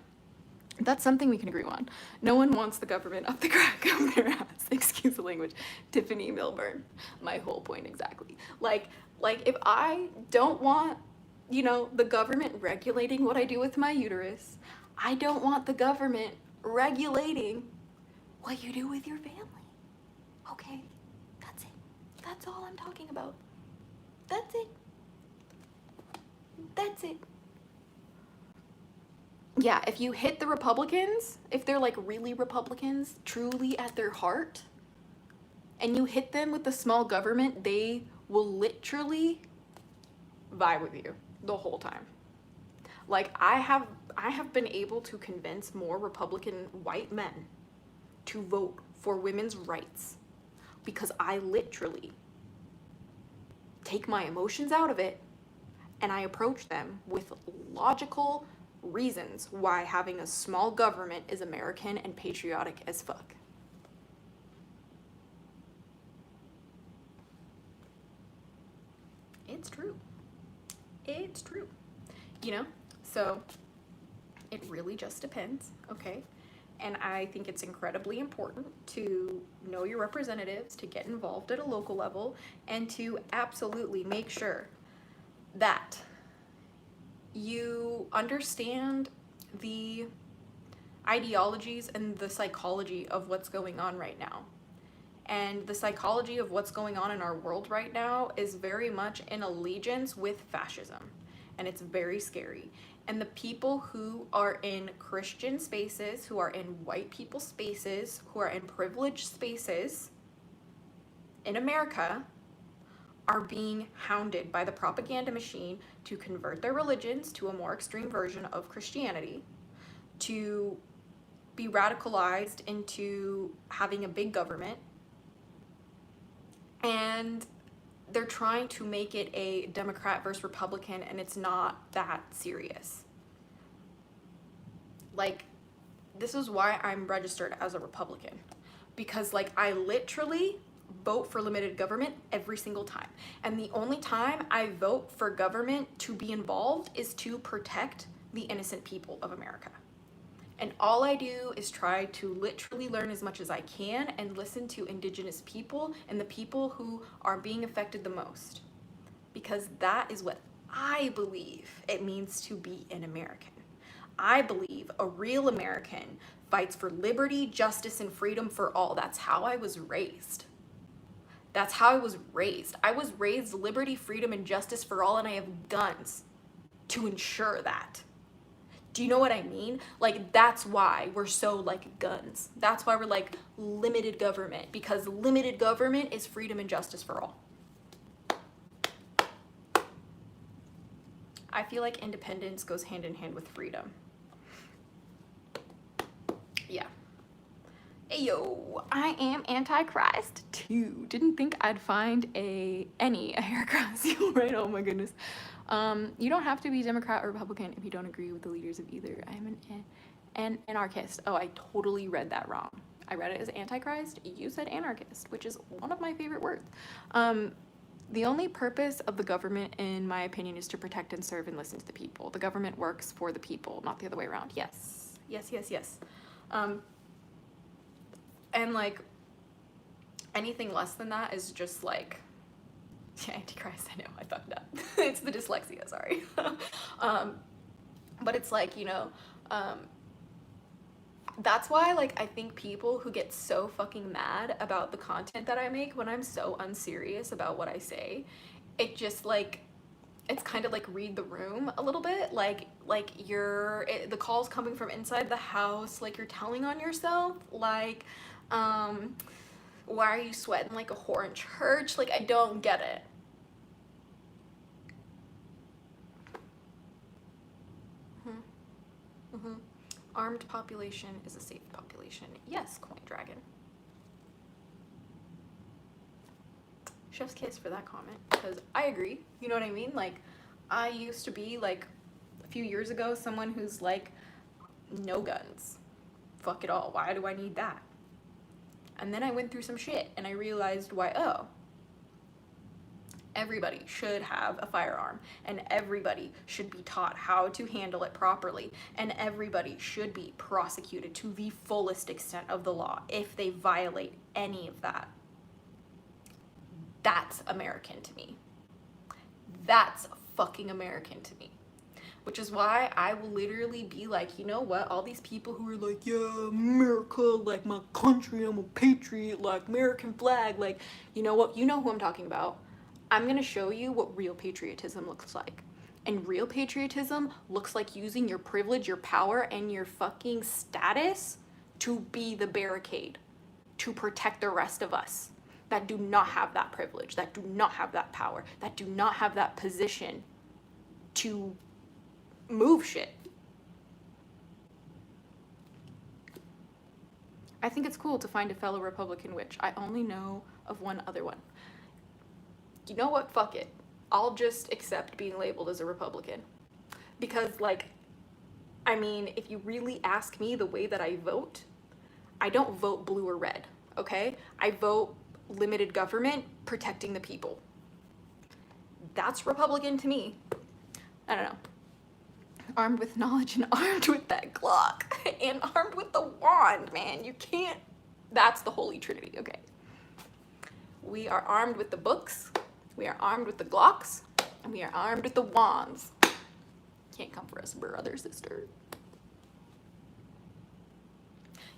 That's something we can agree on. No one wants the government up the crack of their ass. Excuse the language. Tiffany Milburn. My whole point exactly. Like if I don't want, you know, the government regulating what I do with my uterus, I don't want the government regulating what you do with your family. Okay? That's it. That's all I'm talking about. That's it. That's it. Yeah, if you hit the Republicans, if they're like really Republicans, truly at their heart, and you hit them with the small government, they will literally vibe with you the whole time. Like, I have been able to convince more Republican white men to vote for women's rights because I literally take my emotions out of it and I approach them with logical reasons why having a small government is American and patriotic as fuck. It's true. It's true. You know? So it really just depends, okay? And I think it's incredibly important to know your representatives, to get involved at a local level, and to absolutely make sure that you understand the ideologies and the psychology of what's going on right now. And the psychology of what's going on in our world right now is very much in allegiance with fascism. And it's very scary. And the people who are in Christian spaces, who are in white people spaces, who are in privileged spaces in America are being hounded by the propaganda machine to convert their religions to a more extreme version of Christianity, to be radicalized into having a big government, and they're trying to make it a Democrat versus Republican, and it's not that serious. Like, this is why I'm registered as a Republican, because like I literally vote for limited government every single time, and the only time I vote for government to be involved is to protect the innocent people of America. And all I do is try to literally learn as much as I can and listen to indigenous people and the people who are being affected the most. Because that is what I believe it means to be an American. I believe a real American fights for liberty, justice, and freedom for all. That's how I was raised. That's how I was raised. I was raised liberty, freedom, and justice for all, and I have guns to ensure that. Do you know what I mean? Like, that's why we're so like guns. That's why we're like limited government, because limited government is freedom and justice for all. I feel like independence goes hand in hand with freedom. Yeah. Ayo, I am Antichrist too. Didn't think I'd find any hair seal, right? Oh my goodness. You don't have to be Democrat or Republican if you don't agree with the leaders of either. I'm an anarchist. Oh, I totally read that wrong. I read it as Antichrist. You said anarchist, which is one of my favorite words. The only purpose of the government, in my opinion, is to protect and serve and listen to the people. The government works for the people, not the other way around. Yes. Yes, yes, yes. And like anything less than that is just like, yeah, Antichrist, I know, I fucked up. It's the dyslexia, sorry. But it's like, you know, that's why, like, I think people who get so fucking mad about the content that I make when I'm so unserious about what I say, it just, like, it's kind of like read the room a little bit. Like the call's coming from inside the house, like you're telling on yourself, like, why are you sweating like a whore in church? Like, I don't get it. Armed population is a safe population. Yes, Coin Dragon. Chef's kiss for that comment, because I agree. You know what I mean? Like, I used to be, like, a few years ago, someone who's like, no guns. Fuck it all. Why do I need that? And then I went through some shit, and I realized why, oh, everybody should have a firearm, and everybody should be taught how to handle it properly, and everybody should be prosecuted to the fullest extent of the law if they violate any of that. That's American to me. That's fucking American to me. Which is why I will literally be like, you know what, all these people who are like, yeah, America, like my country, I'm a patriot, like American flag, like, you know what, you know who I'm talking about. I'm gonna show you what real patriotism looks like. And real patriotism looks like using your privilege, your power, and your fucking status to be the barricade, to protect the rest of us that do not have that privilege, that do not have that power, that do not have that position to move shit. I think it's cool to find a fellow Republican witch. I only know of one other one. You know what? Fuck it. I'll just accept being labeled as a Republican. Because, like, I mean, if you really ask me the way that I vote, I don't vote blue or red, okay? I vote limited government, protecting the people. That's Republican to me. I don't know. Armed with knowledge and armed with that Glock and armed with the wand, man. You can't. That's the Holy Trinity, okay? We are armed with the books, we are armed with the Glocks, and we are armed with the wands. Can't come for us, brother, sister.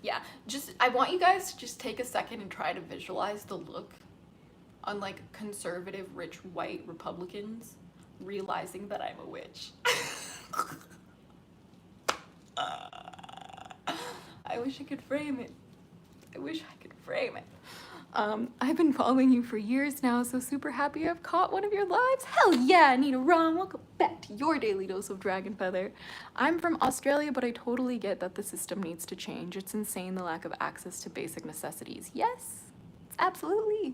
Yeah, just, I want you guys to just take a second and try to visualize the look on like conservative, rich, white Republicans realizing that I'm a witch. I wish I could frame it. I wish I could frame it. I've been following you for years now, so super happy I've caught one of your lives. Hell yeah, Nina Ron, welcome back to your daily dose of Dragon Feather. I'm from Australia, but I totally get that the system needs to change. It's insane, the lack of access to basic necessities. Yes, absolutely.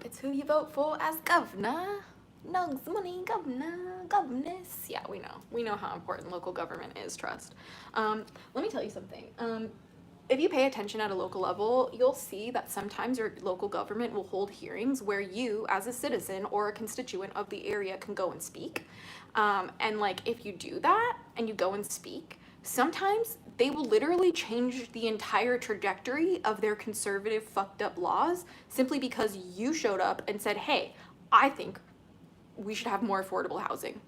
It's who you vote for as governor. Nugs money, governor, governess. Yeah, we know how important local government is, trust. Let me tell you something. If you pay attention at a local level, you'll see that sometimes your local government will hold hearings where you, as a citizen or a constituent of the area, can go and speak. And like, if you do that and you go and speak, sometimes they will literally change the entire trajectory of their conservative fucked up laws simply because you showed up and said, hey, I think we should have more affordable housing.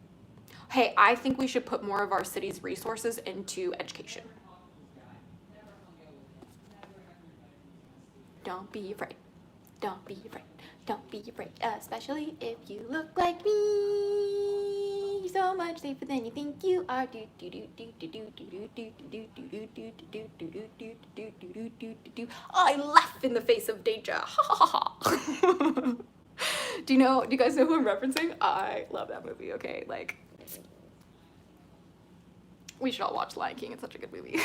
Hey, I think we should put more of our city's resources into education. Don't be afraid. Don't be afraid. Don't be afraid. Especially if you look like me. You're so much safer than you think you are. Do do do do do do do do do do do do do do do do do do do do. I laugh in the face of danger. Ha ha ha. Do you guys know who I'm referencing? I love that movie, okay? Like, we should all watch Lion King. It's such a good movie.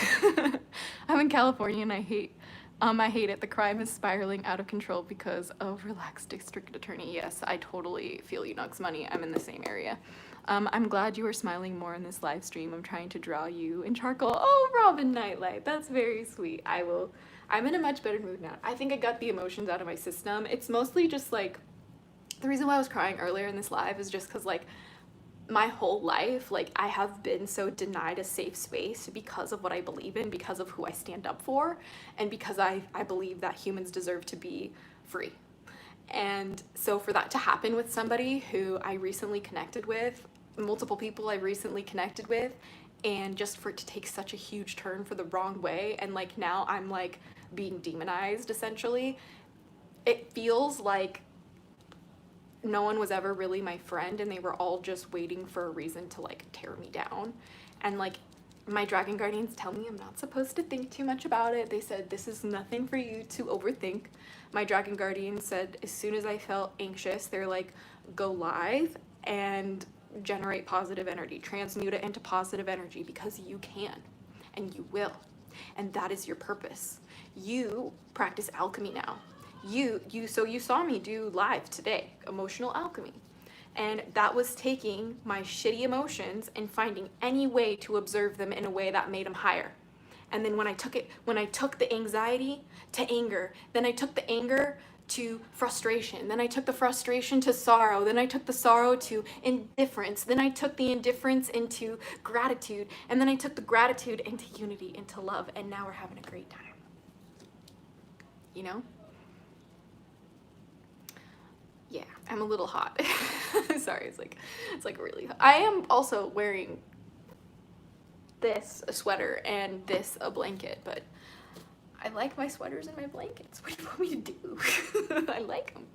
I'm in California and I hate it. The crime is spiraling out of control because of relaxed district attorney. Yes, I totally feel you, Nugs Money. I'm in the same area. I'm glad you are smiling more in this live stream. I'm trying to draw you in charcoal. Oh, Robin Nightlight, that's very sweet. I'm in a much better mood now. I think I got the emotions out of my system. It's mostly just like, the reason why I was crying earlier in this live is just because like my whole life, like I have been so denied a safe space because of what I believe in, because of who I stand up for, and because I believe that humans deserve to be free. And so for that to happen with somebody who I recently connected with, multiple people I recently connected with, and just for it to take such a huge turn for the wrong way, and like now I'm like being demonized essentially, it feels like no one was ever really my friend and they were all just waiting for a reason to like tear me down. And like my dragon guardians tell me I'm not supposed to think too much about it. They said this is nothing for you to overthink. My dragon guardian said as soon as I felt anxious, they're like, go live and generate positive energy, transmute it into positive energy, because you can and you will, and that is your purpose. You practice alchemy now. So you saw me do live today, emotional alchemy. And that was taking my shitty emotions and finding any way to observe them in a way that made them higher. And then when I took the anxiety to anger, then I took the anger to frustration, then I took the frustration to sorrow, then I took the sorrow to indifference, then I took the indifference into gratitude, and then I took the gratitude into unity, into love, and now we're having a great time. You know? Yeah, I'm a little hot. Sorry, it's like really hot. I am also wearing this, a sweater, and this, a blanket, but I like my sweaters and my blankets. What do you want me to do? I like them.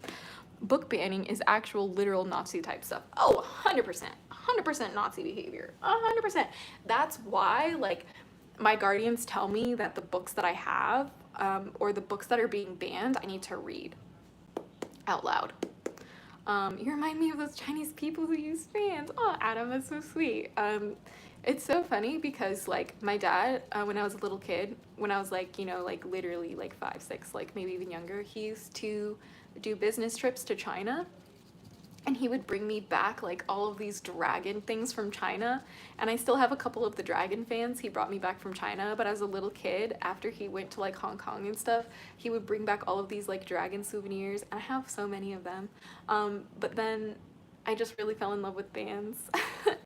Book banning is actual literal Nazi type stuff. Oh, 100% Nazi behavior, 100%. That's why, like, my guardians tell me that the books that I have, or the books that are being banned, I need to read out loud. You remind me of those Chinese people who use fans. Oh, Adam, that's so sweet. It's so funny because like my dad, when I was a little kid, when I was like, you know, like literally like 5, 6, like maybe even younger, he used to do business trips to China, and he would bring me back like all of these dragon things from China. And I still have a couple of the dragon fans he brought me back from China. But as a little kid, after he went to like Hong Kong and stuff, he would bring back all of these like dragon souvenirs, and I have so many of them. But then I just really fell in love with fans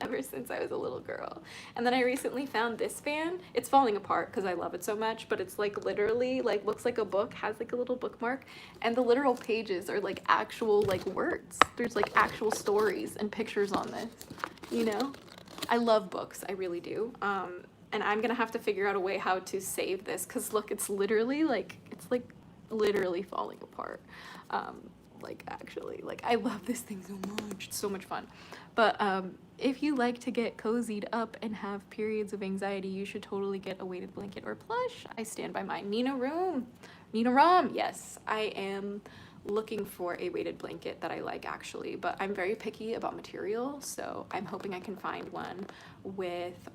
ever since I was a little girl. And then I recently found this fan. It's falling apart because I love it so much, but it's like literally like looks like a book, has like a little bookmark, and the literal pages are like actual like words. There's like actual stories and pictures on this, you know? I love books, I really do. And I'm gonna have to figure out a way how to save this, because look, it's like literally falling apart. Like actually, like I love this thing so much. It's so much fun. But if you like to get cozied up and have periods of anxiety, you should totally get a weighted blanket or plush. I stand by mine. Nina Rom. Yes, I am looking for a weighted blanket that I like actually, but I'm very picky about material, so I'm hoping I can find one with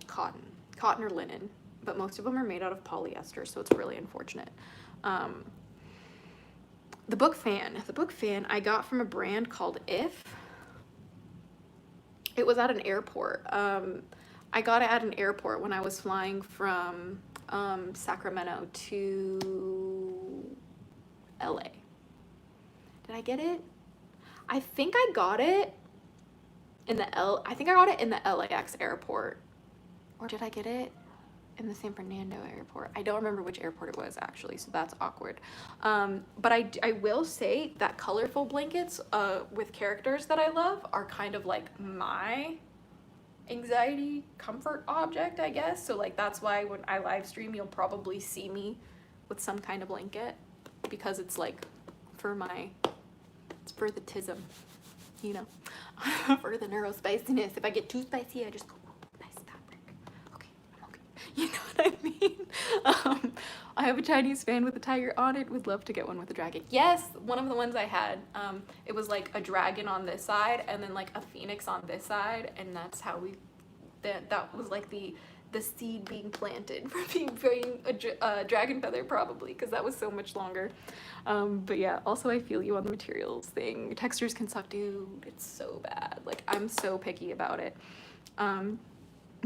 cotton or linen. But most of them are made out of polyester, so it's really unfortunate. The book fan I got from a brand called If. It was at an airport. I got it at an airport when I was flying from Sacramento to LA. Did I get it? I think I got it in the LAX airport. Or did I get it in the San Fernando airport? I don't remember which airport it was actually, so that's awkward. But I will say that colorful blankets with characters that I love are kind of like my anxiety comfort object, I guess. So like that's why when I live stream, you'll probably see me with some kind of blanket, because it's like it's for the tism, you know, for the neurospiciness. If I get too spicy, I just go, nice fabric. Okay, I'm okay. You know what I mean? I have a Chinese fan with a tiger on it. Would love to get one with a dragon. Yes, one of the ones I had, it was like a dragon on this side and then like a phoenix on this side, and that's how that was like the seed being planted for being a dragon feather, probably, because that was so much longer. But yeah, also I feel you on the materials thing. Textures can suck, dude. It's so bad. Like I'm so picky about it.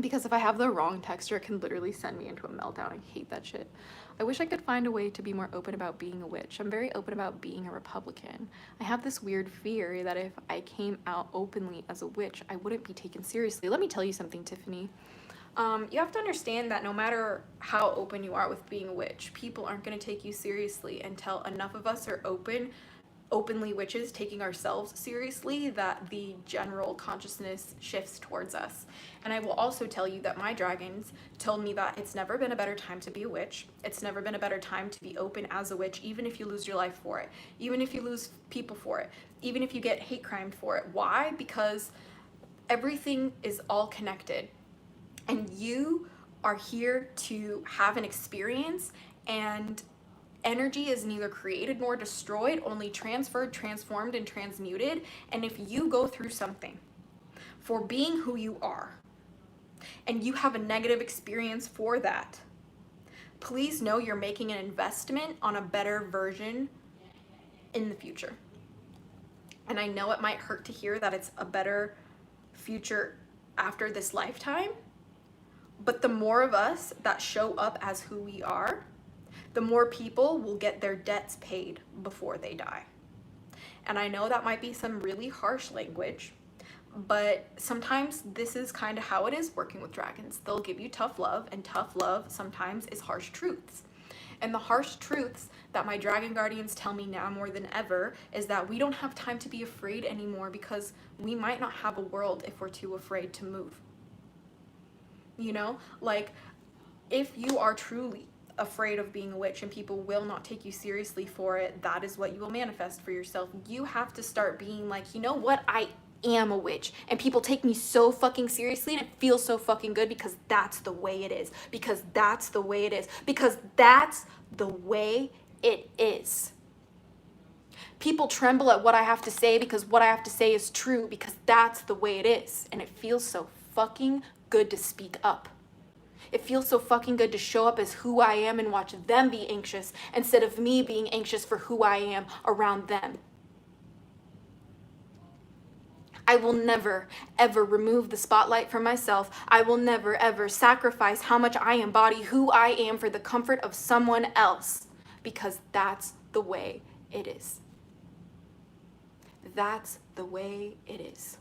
Because if I have the wrong texture, it can literally send me into a meltdown. I hate that shit. I wish I could find a way to be more open about being a witch. I'm very open about being a Republican. I have this weird fear that if I came out openly as a witch, I wouldn't be taken seriously. Let me tell you something, Tiffany. You have to understand that no matter how open you are with being a witch, people aren't going to take you seriously until enough of us are openly witches, taking ourselves seriously, that the general consciousness shifts towards us. And I will also tell you that my dragons told me that it's never been a better time to be a witch. It's never been a better time to be open as a witch, even if you lose your life for it, even if you lose people for it, even if you get hate crimed for it. Why? Because everything is all connected, and you are here to have an experience, and energy is neither created nor destroyed, only transferred, transformed, and transmuted. And if you go through something for being who you are, and you have a negative experience for that, please know you're making an investment on a better version in the future. And I know it might hurt to hear that it's a better future after this lifetime, but the more of us that show up as who we are, the more people will get their debts paid before they die. And I know that might be some really harsh language, but sometimes this is kind of how it is working with dragons. They'll give you tough love, and tough love sometimes is harsh truths. And the harsh truths that my dragon guardians tell me now more than ever is that we don't have time to be afraid anymore, because we might not have a world if we're too afraid to move. You know, like if you are truly afraid of being a witch and people will not take you seriously for it, that is what you will manifest for yourself. You have to start being like, you know what, I am a witch and people take me so fucking seriously, and it feels so fucking good because that's the way it is, because that's the way it is, because that's the way it is. People tremble at what I have to say because what I have to say is true, because that's the way it is. And it feels so fucking good to speak up. It feels so fucking good to show up as who I am and watch them be anxious instead of me being anxious for who I am around them. I will never, ever remove the spotlight from myself. I will never, ever sacrifice how much I embody who I am for the comfort of someone else, because that's the way it is. That's the way it is.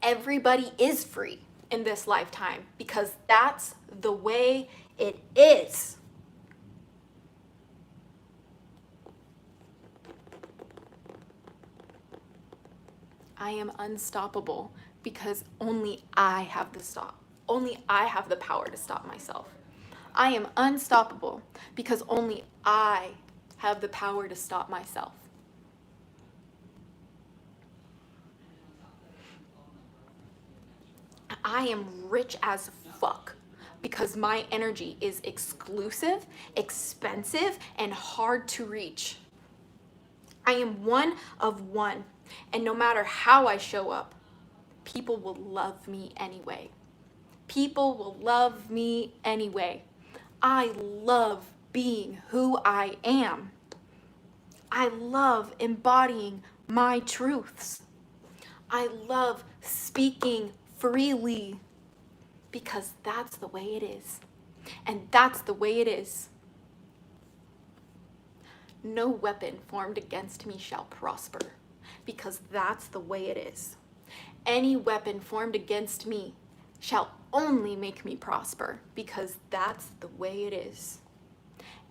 Everybody is free in this lifetime because that's the way it is. I am unstoppable because only I have the power to stop myself. I am unstoppable because only I have the power to stop myself. I am rich as fuck because my energy is exclusive, expensive, and hard to reach. I am one of one, and no matter how I show up, people will love me anyway. People will love me anyway. I love being who I am. I love embodying my truths. I love speaking freely because that's the way it is. And that's the way it is. No weapon formed against me shall prosper because that's the way it is. Any weapon formed against me shall only make me prosper because that's the way it is.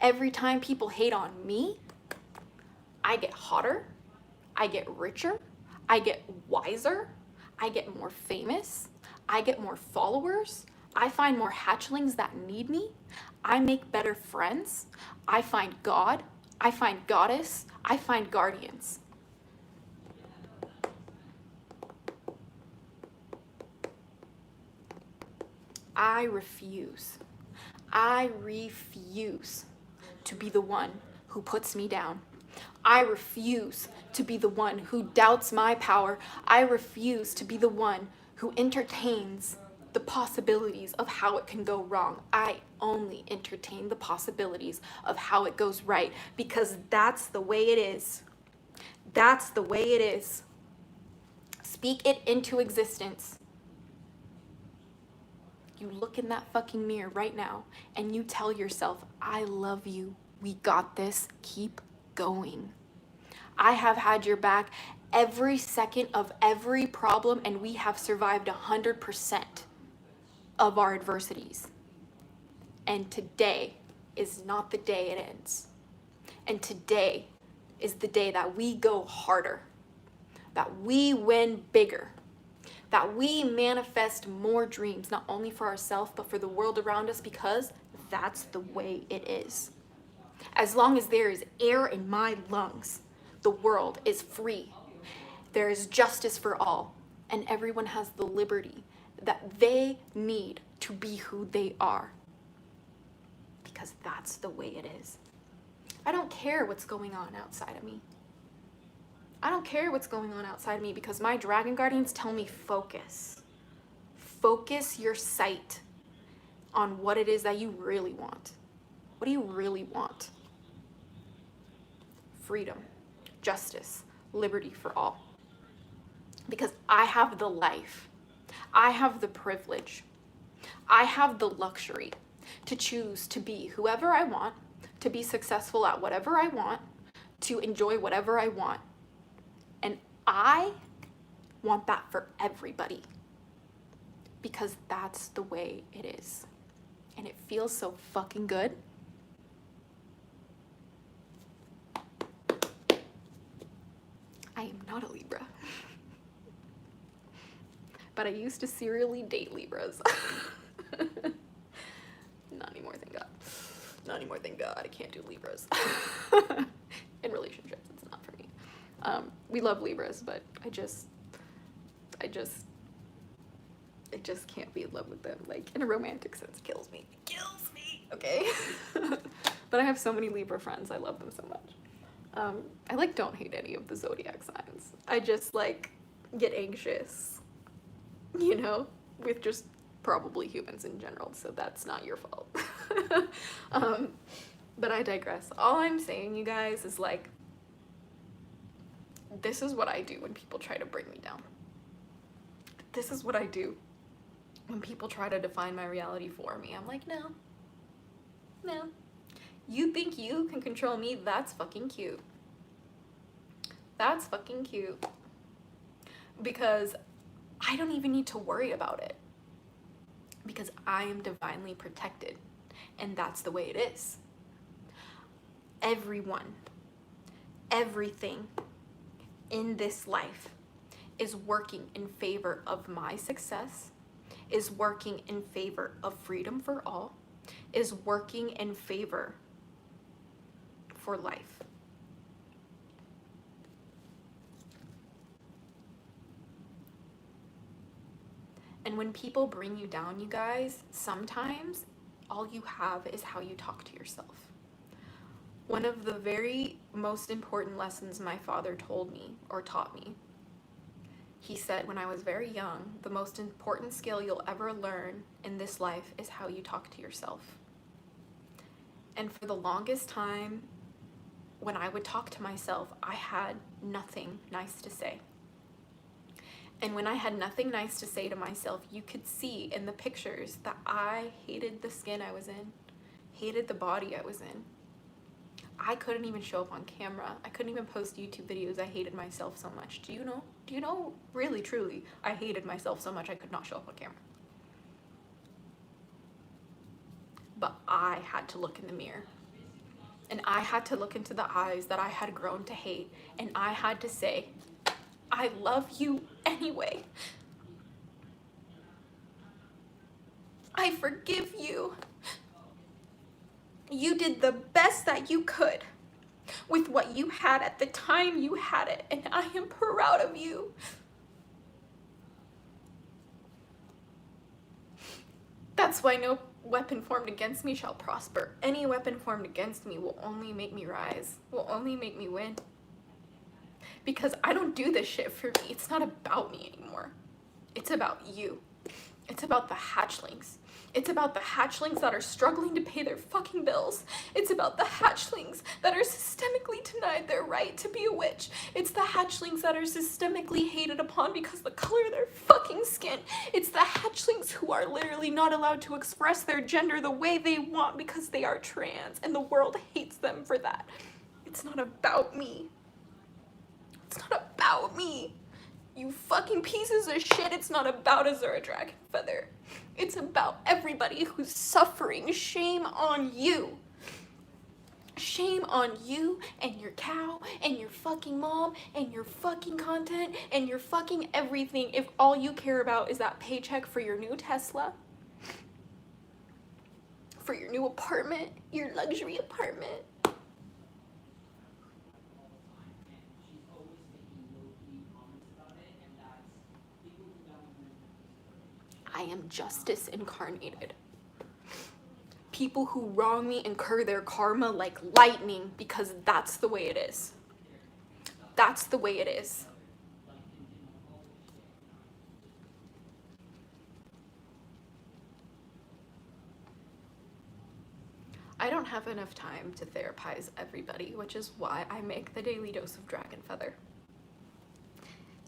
Every time people hate on me, I get hotter, I get richer, I get wiser, I get more famous, I get more followers, I find more hatchlings that need me, I make better friends, I find God, I find goddess, I find guardians. I refuse to be the one who puts me down. I refuse to be the one who doubts my power. I refuse to be the one who entertains the possibilities of how it can go wrong. I only entertain the possibilities of how it goes right because that's the way it is. That's the way it is. Speak it into existence. You look in that fucking mirror right now and you tell yourself, I love you. We got this. Keep going. I have had your back every second of every problem, and we have survived 100% of our adversities. And today is not the day it ends. And today is the day that we go harder, that we win bigger, that we manifest more dreams, not only for ourselves, but for the world around us, because that's the way it is. As long as there is air in my lungs, the world is free. There is justice for all, and everyone has the liberty that they need to be who they are. Because that's the way it is. I don't care what's going on outside of me. I don't care what's going on outside of me because my dragon guardians tell me focus. Focus your sight on what it is that you really want. What do you really want? Freedom, justice, liberty for all. Because I have the life, I have the privilege, I have the luxury to choose to be whoever I want, to be successful at whatever I want, to enjoy whatever I want. And I want that for everybody because that's the way it is. And it feels so fucking good. I am not a Libra. But I used to serially date Libras. Not anymore, thank God. Not anymore, thank God. I can't do Libras. In relationships, it's not for me. We love Libras, but I just can't be in love with them. Like, in a romantic sense, kills me, okay? But I have so many Libra friends. I love them so much. I like don't hate any of the zodiac signs. I just like get anxious, you know, with just probably humans in general, so that's not your fault. But I digress. All I'm saying, you guys, is like, this is what I do when people try to bring me down. This is what I do when people try to define my reality for me. I'm like, no. You think you can control me? That's fucking cute. That's fucking cute. Because I don't even need to worry about it. Because I am divinely protected. And that's the way it is. Everyone, everything in this life is working in favor of my success, is working in favor of freedom for all, is working in favor for life. And when people bring you down, you guys, sometimes all you have is how you talk to yourself. One of the very most important lessons my father told me or taught me, he said when I was very young, the most important skill you'll ever learn in this life is how you talk to yourself. And for the longest time, when I would talk to myself, I had nothing nice to say. And when I had nothing nice to say to myself, you could see in the pictures that I hated the skin I was in, hated the body I was in. I couldn't even show up on camera. I couldn't even post YouTube videos. I hated myself so much. Do you know, really, truly, I hated myself so much I could not show up on camera. But I had to look in the mirror. And I had to look into the eyes that I had grown to hate. And I had to say, I love you anyway. I forgive you. You did the best that you could with what you had at the time you had it, and I am proud of you. That's why no weapon formed against me shall prosper. Any weapon formed against me will only make me rise, will only make me win. Because I don't do this shit for me. It's not about me anymore. It's about you. It's about the hatchlings. It's about the hatchlings that are struggling to pay their fucking bills. It's about the hatchlings that are systemically denied their right to be a witch. It's the hatchlings that are systemically hated upon because of the color of their fucking skin. It's the hatchlings who are literally not allowed to express their gender the way they want because they are trans, and the world hates them for that. It's not about me. It's not about me. You fucking pieces of shit, it's not about Azura Dragon Feather. It's about everybody who's suffering. Shame on you. Shame on you and your cow and your fucking mom and your fucking content and your fucking everything if all you care about is that paycheck for your new Tesla, for your new apartment, your luxury apartment. I am justice incarnated. People who wrong me incur their karma like lightning because that's the way it is. That's the way it is. I don't have enough time to therapize everybody, which is why I make the daily dose of Dragon Feather.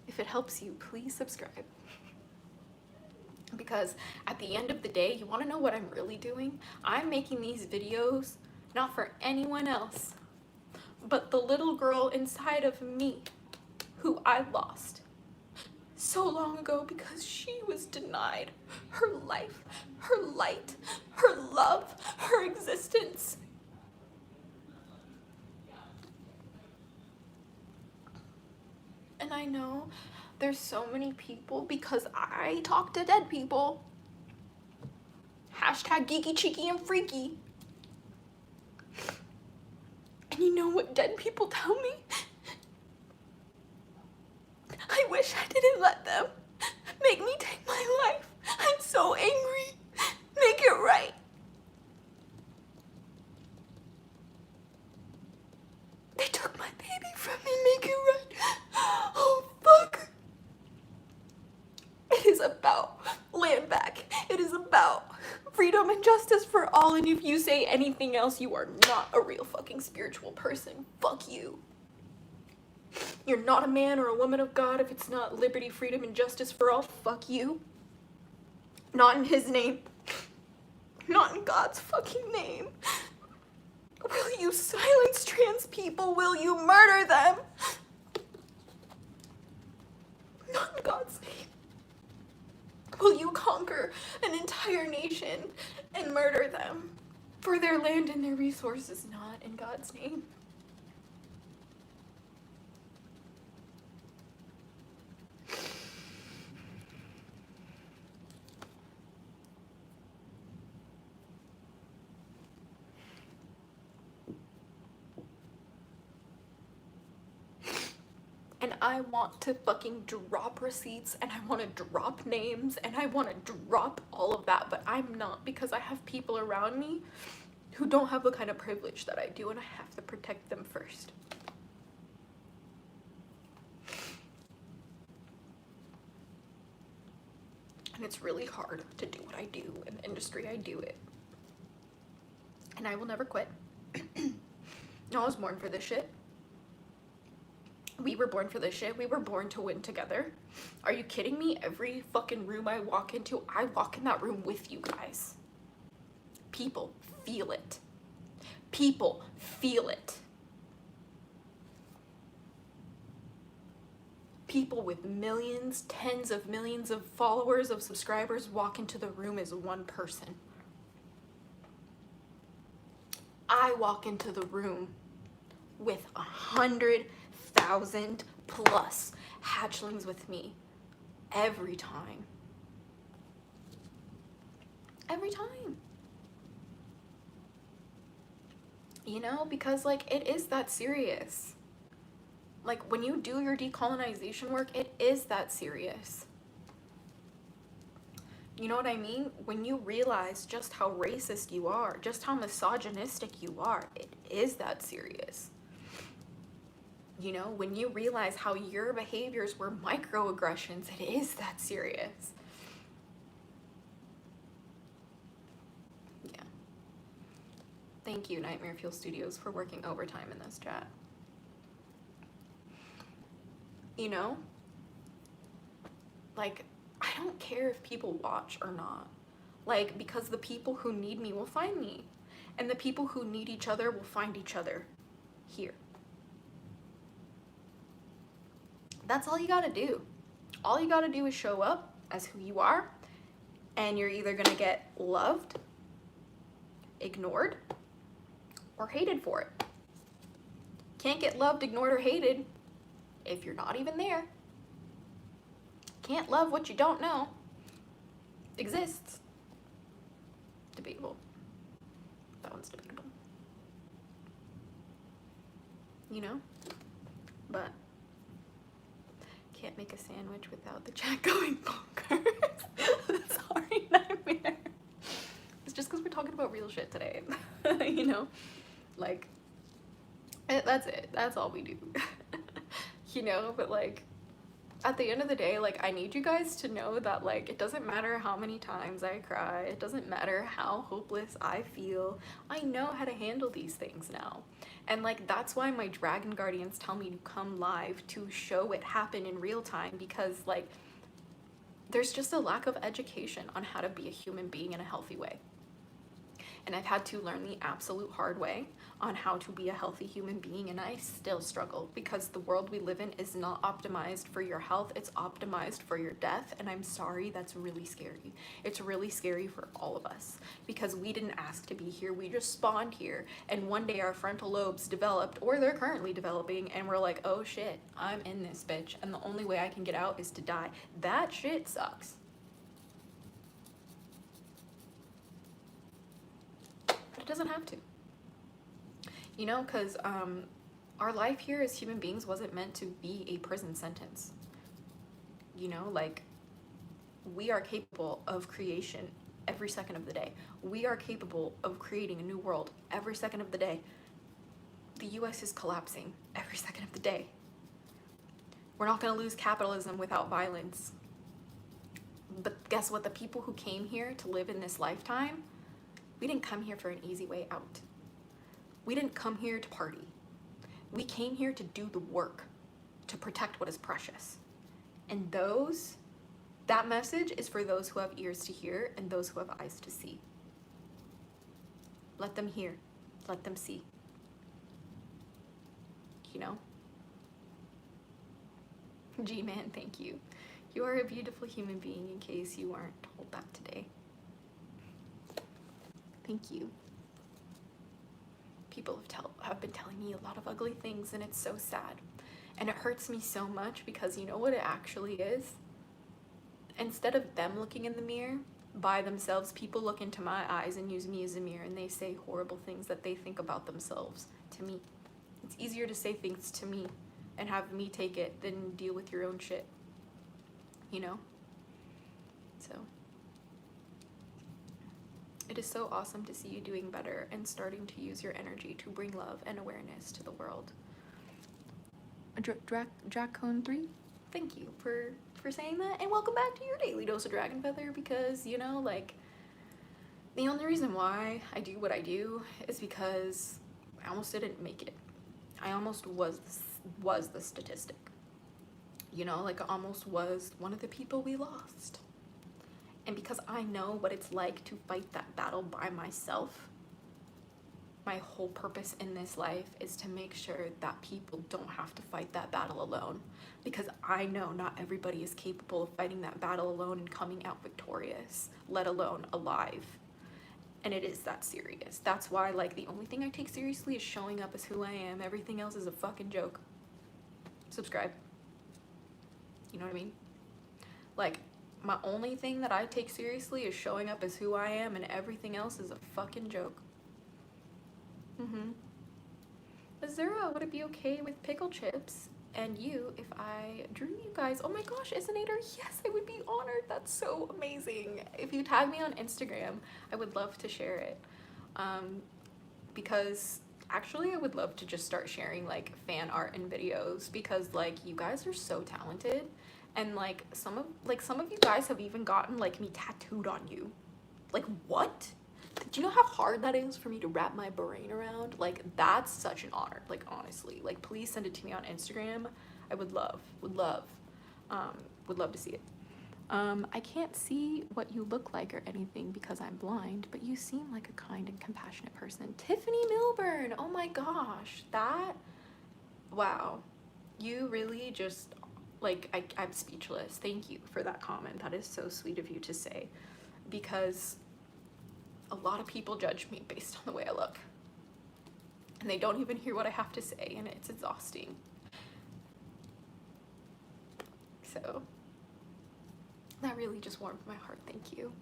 If it helps you, please subscribe. Because at the end of the day, you want to know what I'm really doing? I'm making these videos not for anyone else, but the little girl inside of me who I lost so long ago because she was denied her life, her light, her love, her existence. And I know there's so many people, because I talk to dead people. Hashtag geeky, cheeky, and freaky. And you know what dead people tell me? I wish I didn't let them make me take my life. I'm so angry. Make it right. They took my and justice for all, and if you say anything else, you are not a real fucking spiritual person. Fuck you. You're not a man or a woman of God if it's not liberty, freedom, and justice for all. Fuck you. Not in his name. Not in God's fucking name. Will you silence trans people? Will you murder them? Not in God's name. Will you conquer an entire nation and murder them for their land and their resources? Not in God's name. And I want to fucking drop receipts, and I want to drop names, and I want to drop all of that, but I'm not, because I have people around me who don't have the kind of privilege that I do, and I have to protect them first. And it's really hard to do what I do in the industry I do it. And I will never quit. I was born for this shit. We were born for this shit. We were born to win together. Are you kidding me? Every fucking room I walk into, I walk in that room with you guys. People feel it. People feel it. People with millions, tens of millions of followers, of subscribers, walk into the room as one person. I walk into the room with 100,000 plus hatchlings with me every time. Every time. You know, because like it is that serious. Like when you do your decolonization work, it is that serious. You know what I mean? When you realize just how racist you are, just how misogynistic you are, it is that serious. You know, when you realize how your behaviors were microaggressions, it is that serious. Yeah. Thank you, Nightmare Fuel Studios, for working overtime in this chat. You know? Like, I don't care if people watch or not. Like, because the people who need me will find me. And the people who need each other will find each other here. That's all you gotta do. All you gotta do is show up as who you are, and you're either gonna get loved, ignored, or hated for it. Can't get loved, ignored, or hated if you're not even there. Can't love what you don't know exists. Debatable. That one's debatable. You know? But can't make a sandwich without the chat going bonkers. Sorry, Nightmare. It's just because we're talking about real shit today. You know? Like, that's it. That's all we do. You know? But like, at the end of the day, like, I need you guys to know that, like, it doesn't matter how many times I cry. It doesn't matter how hopeless I feel. I know how to handle these things now. And, like, that's why my Dragon Guardians tell me to come live to show it happen in real time, because, like, there's just a lack of education on how to be a human being in a healthy way. And I've had to learn the absolute hard way on how to be a healthy human being, and I still struggle because the world we live in is not optimized for your health, it's optimized for your death, and I'm sorry, that's really scary. It's really scary for all of us because we didn't ask to be here, we just spawned here, and one day our frontal lobes developed, or they're currently developing, and we're like, oh shit, I'm in this bitch, and the only way I can get out is to die. That shit sucks. But it doesn't have to. You know, because our life here as human beings wasn't meant to be a prison sentence. You know, like, we are capable of creation every second of the day. We are capable of creating a new world every second of the day. The US is collapsing every second of the day. We're not going to lose capitalism without violence. But guess what? The people who came here to live in this lifetime, We didn't come here for an easy way out. We didn't come here to party. We came here to do the work, to protect what is precious. And that message is for those who have ears to hear and those who have eyes to see. Let them hear. Let them see. You know? G-Man, thank you. You are a beautiful human being, in case you weren't told that today. Thank you. People have been telling me a lot of ugly things, and it's so sad. And it hurts me so much because you know what it actually is? Instead of them looking in the mirror by themselves, people look into my eyes and use me as a mirror, and they say horrible things that they think about themselves to me. It's easier to say things to me and have me take it than deal with your own shit. You know? So it is so awesome to see you doing better and starting to use your energy to bring love and awareness to the world. Dracone3, thank you for saying that, and welcome back to your daily dose of Dragon Feather, because, you know, like, the only reason why I do what I do is because I almost didn't make it. I almost was the statistic. You know, like, I almost was one of the people we lost. And because I know what it's like to fight that battle by myself, my whole purpose in this life is to make sure that people don't have to fight that battle alone. Because I know not everybody is capable of fighting that battle alone and coming out victorious, let alone alive. And it is that serious. That's why, like, the only thing I take seriously is showing up as who I am. Everything else is a fucking joke. Subscribe. You know what I mean? Like, my only thing that I take seriously is showing up as who I am, and everything else is a fucking joke. Azura, would it be okay with pickle chips and you if I drew you guys? Oh my gosh, Isinator, yes, I would be honored. That's so amazing. If you tag me on Instagram, I would love to share it. Because actually I would love to just start sharing like fan art and videos, because like you guys are so talented, and like some of you guys have even gotten like me tattooed on you. Like, what? Do you know how hard that is for me to wrap my brain around? Like, that's such an honor. Like, honestly, like, please send it to me on Instagram. I would love to see it. I can't see what you look like or anything because I'm blind, but you seem like a kind and compassionate person. Tiffany Milburn, oh my gosh, wow. You really just, like, I'm speechless. Thank you for that comment. That is so sweet of you to say, because a lot of people judge me based on the way I look, and they don't even hear what I have to say, and it's exhausting. So that really just warmed my heart. Thank you.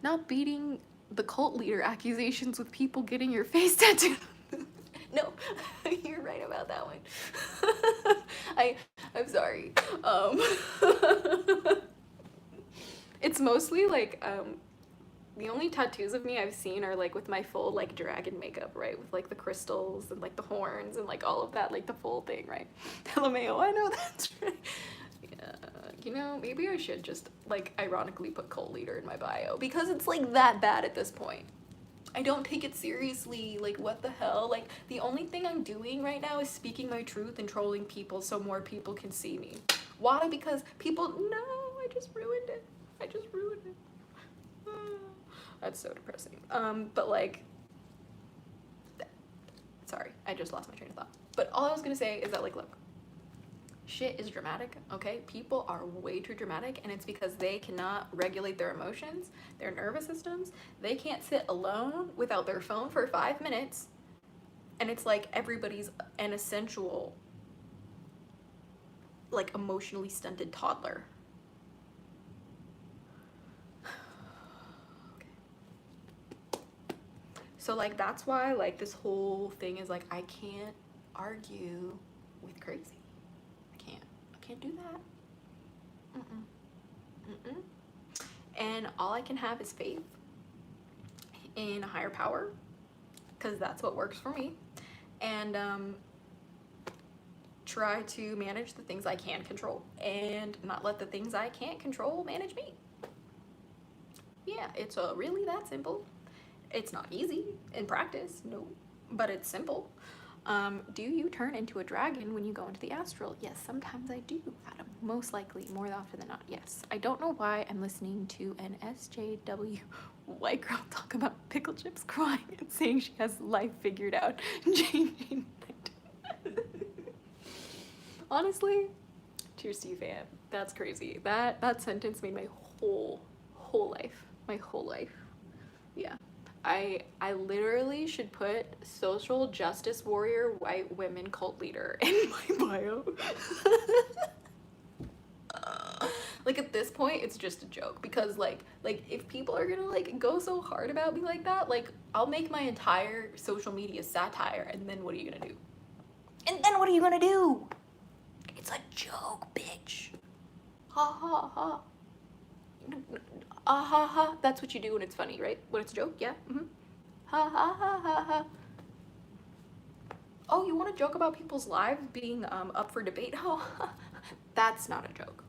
Not beating the cult leader accusations with people getting your face tattooed. No, you're right about that one. I'm sorry. It's mostly like the only tattoos of me I've seen are like with my full like dragon makeup, right? With like the crystals and like the horns and like all of that, like the full thing, right? LMAO, I know that's right. Yeah, you know, maybe I should just like ironically put cult leader in my bio, because it's like that bad at this point. I don't take it seriously. Like, what the hell? Like, the only thing I'm doing right now is speaking my truth and trolling people so more people can see me. Why? Because people, no, I just ruined it. That's so depressing. But like, sorry, I just lost my train of thought. But all I was gonna say is that, like, look, shit is dramatic, okay? People are way too dramatic, and it's because they cannot regulate their emotions, their nervous systems. They can't sit alone without their phone for 5 minutes, and it's like everybody's an essential, like, emotionally stunted toddler. So like, that's why like this whole thing is like, I can't argue with crazy. I can't do that. And all I can have is faith in a higher power, because that's what works for me, and try to manage the things I can control and not let the things I can't control manage me. Yeah, it's really that simple. It's not easy in practice, no, but it's simple. Do you turn into a dragon when you go into the astral? Yes, sometimes I do, Adam. Most likely, more often than not, yes. I don't know why I'm listening to an SJW white girl talk about pickle chips crying and saying she has life figured out. Changing. Honestly, cheers to you, fam. That's crazy. That sentence made my whole life. My whole life. Yeah. I literally should put social justice warrior white women cult leader in my bio. Like at this point it's just a joke because like if people are gonna like go so hard about me like that, like I'll make my entire social media satire, and then what are you gonna do? And then what are you gonna do? It's a joke, bitch. Ha ha ha. Ah ha ha. That's what you do when it's funny, right? When it's a joke, yeah. Mm-hmm. Ha ha ha ha ha. Oh, you want to joke about people's lives being up for debate? Oh, that's not a joke.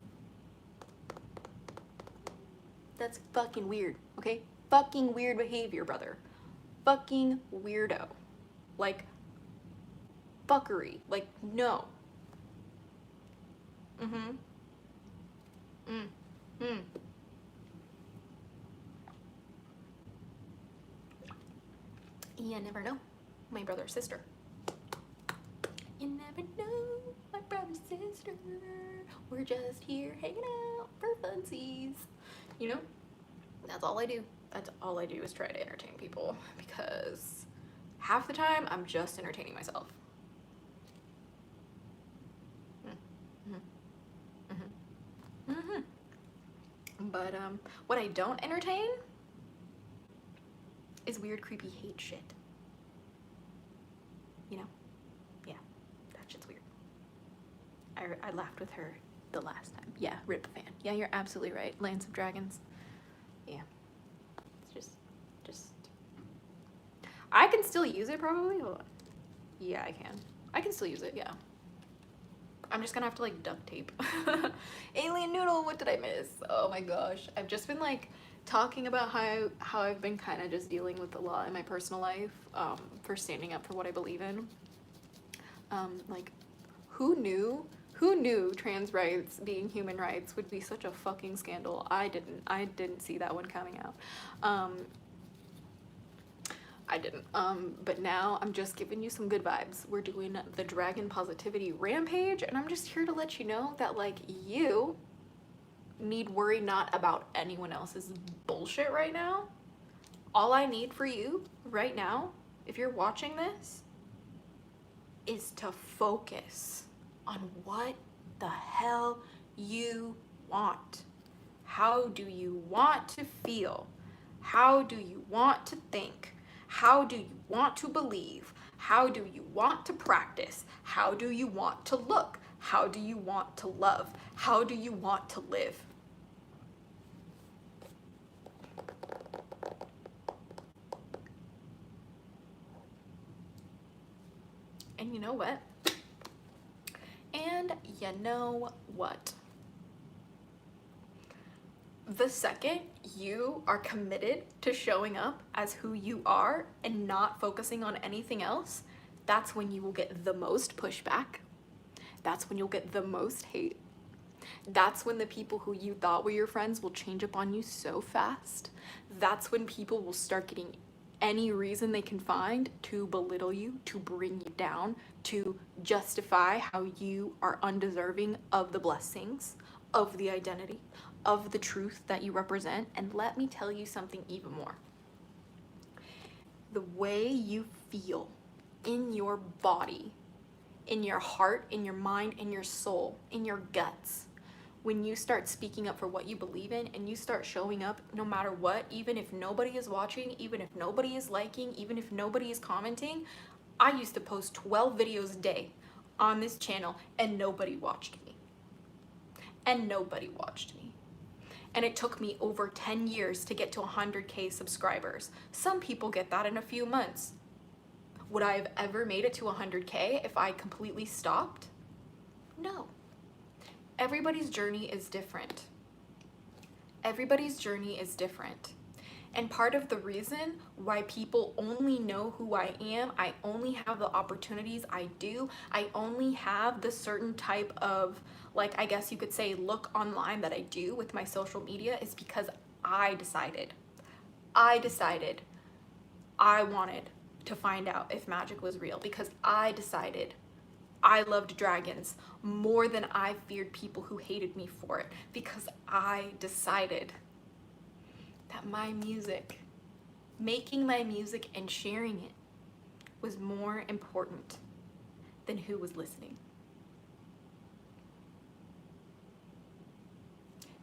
That's fucking weird, okay? Fucking weird behavior, brother. Fucking weirdo. Like, fuckery. Like, no. Mm-hmm. You never know, my brother or sister. You never know, my brother sister. We're just here hanging out for funsies. You know? That's all I do. That's all I do is try to entertain people because half the time I'm just entertaining myself. But what I don't entertain is weird, creepy hate shit. You know? Yeah, that shit's weird. I laughed with her the last time. Yeah, rip fan. Yeah, you're absolutely right. Lance of Dragons. Yeah. It's just... I can still use it probably. Hold on. Yeah, I can. I can still use it, yeah. I'm just gonna have to like duct tape. Alien noodle, what did I miss? Oh my gosh. I've just been like talking about how I've been kind of just dealing with a lot in my personal life for standing up for what I believe in. Like, who knew trans rights being human rights would be such a fucking scandal? I didn't see that one coming out. I didn't. But now I'm just giving you some good vibes. We're doing the Dragon Positivity Rampage, and I'm just here to let you know that, like, you need worry not about anyone else's bullshit right now. All I need for you right now, if you're watching this, is to focus on what the hell you want. How do you want to feel? How do you want to think? How do you want to believe? How do you want to practice? How do you want to look? How do you want to love? How do you want to live? And you know what? And you know what? The second you are committed to showing up as who you are and not focusing on anything else, that's when you will get the most pushback. That's when you'll get the most hate. That's when the people who you thought were your friends will change up on you so fast. That's when people will start getting any reason they can find to belittle you, to bring you down, to justify how you are undeserving of the blessings, of the identity, of the truth that you represent. And let me tell you something even more. The way you feel in your body, in your heart, in your mind, in your soul, in your guts, when you start speaking up for what you believe in and you start showing up no matter what, even if nobody is watching, even if nobody is liking, even if nobody is commenting. I used to post 12 videos a day on this channel and nobody watched me. And nobody watched me. And it took me over 10 years to get to 100K subscribers. Some people get that in a few months. Would I have ever made it to 100K if I completely stopped? No. Everybody's journey is different. Everybody's journey is different. And part of the reason why people only know who I am, I only have the opportunities I do, I only have the certain type of, like, I guess you could say, look online that I do with my social media, is because I decided. I wanted to find out if magic was real, because I decided I loved dragons more than I feared people who hated me for it, because I decided that my music, making my music and sharing it, was more important than who was listening.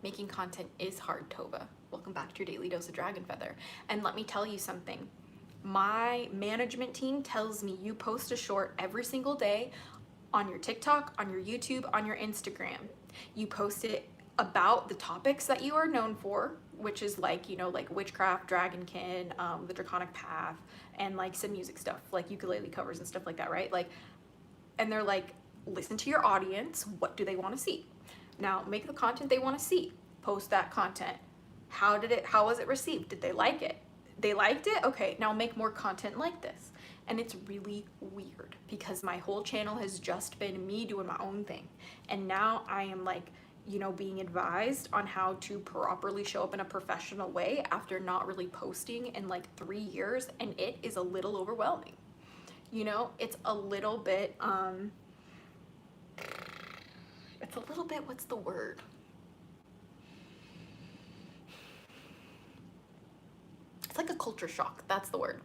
Making content is hard, Tova. Welcome back to your daily dose of dragon feather. And let me tell you something. My management team tells me you post a short every single day on your TikTok, on your YouTube, on your Instagram. You post it about the topics that you are known for, which is like, you know, like witchcraft, dragonkin, the draconic path, and like some music stuff, like ukulele covers and stuff like that, right? Like, and they're like, listen to your audience. What do they want to see? Now make the content they want to see. Post that content. How was it received? Did they like it? They liked it? Okay, now make more content like this. And it's really weird because my whole channel has just been me doing my own thing. And now I am like, you know, being advised on how to properly show up in a professional way after not really posting in like 3 years, and it is a little overwhelming. You know, it's a little bit, what's the word? It's like a culture shock, that's the word.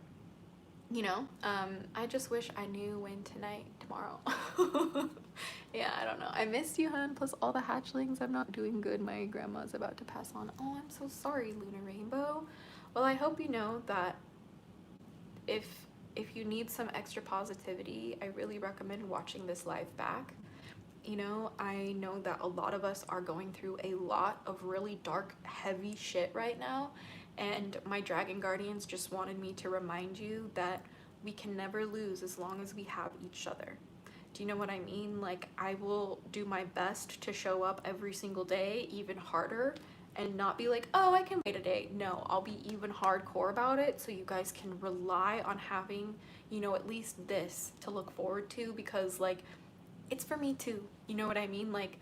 You know, I just wish I knew when tonight, tomorrow. Yeah, I don't know. I missed you, hun. Plus all the hatchlings. I'm not doing good. My grandma's about to pass on. Oh, I'm so sorry, Lunar Rainbow. Well, I hope you know that if you need some extra positivity, I really recommend watching this live back. You know, I know that a lot of us are going through a lot of really dark, heavy shit right now. And my dragon guardians just wanted me to remind you that we can never lose as long as we have each other. Do you know what I mean? Like, I will do my best to show up every single day, even harder, and not be like, oh, I can wait a day. No, I'll be even hardcore about it so you guys can rely on having, you know, at least this to look forward to, because like, it's for me too. You know what I mean? Like,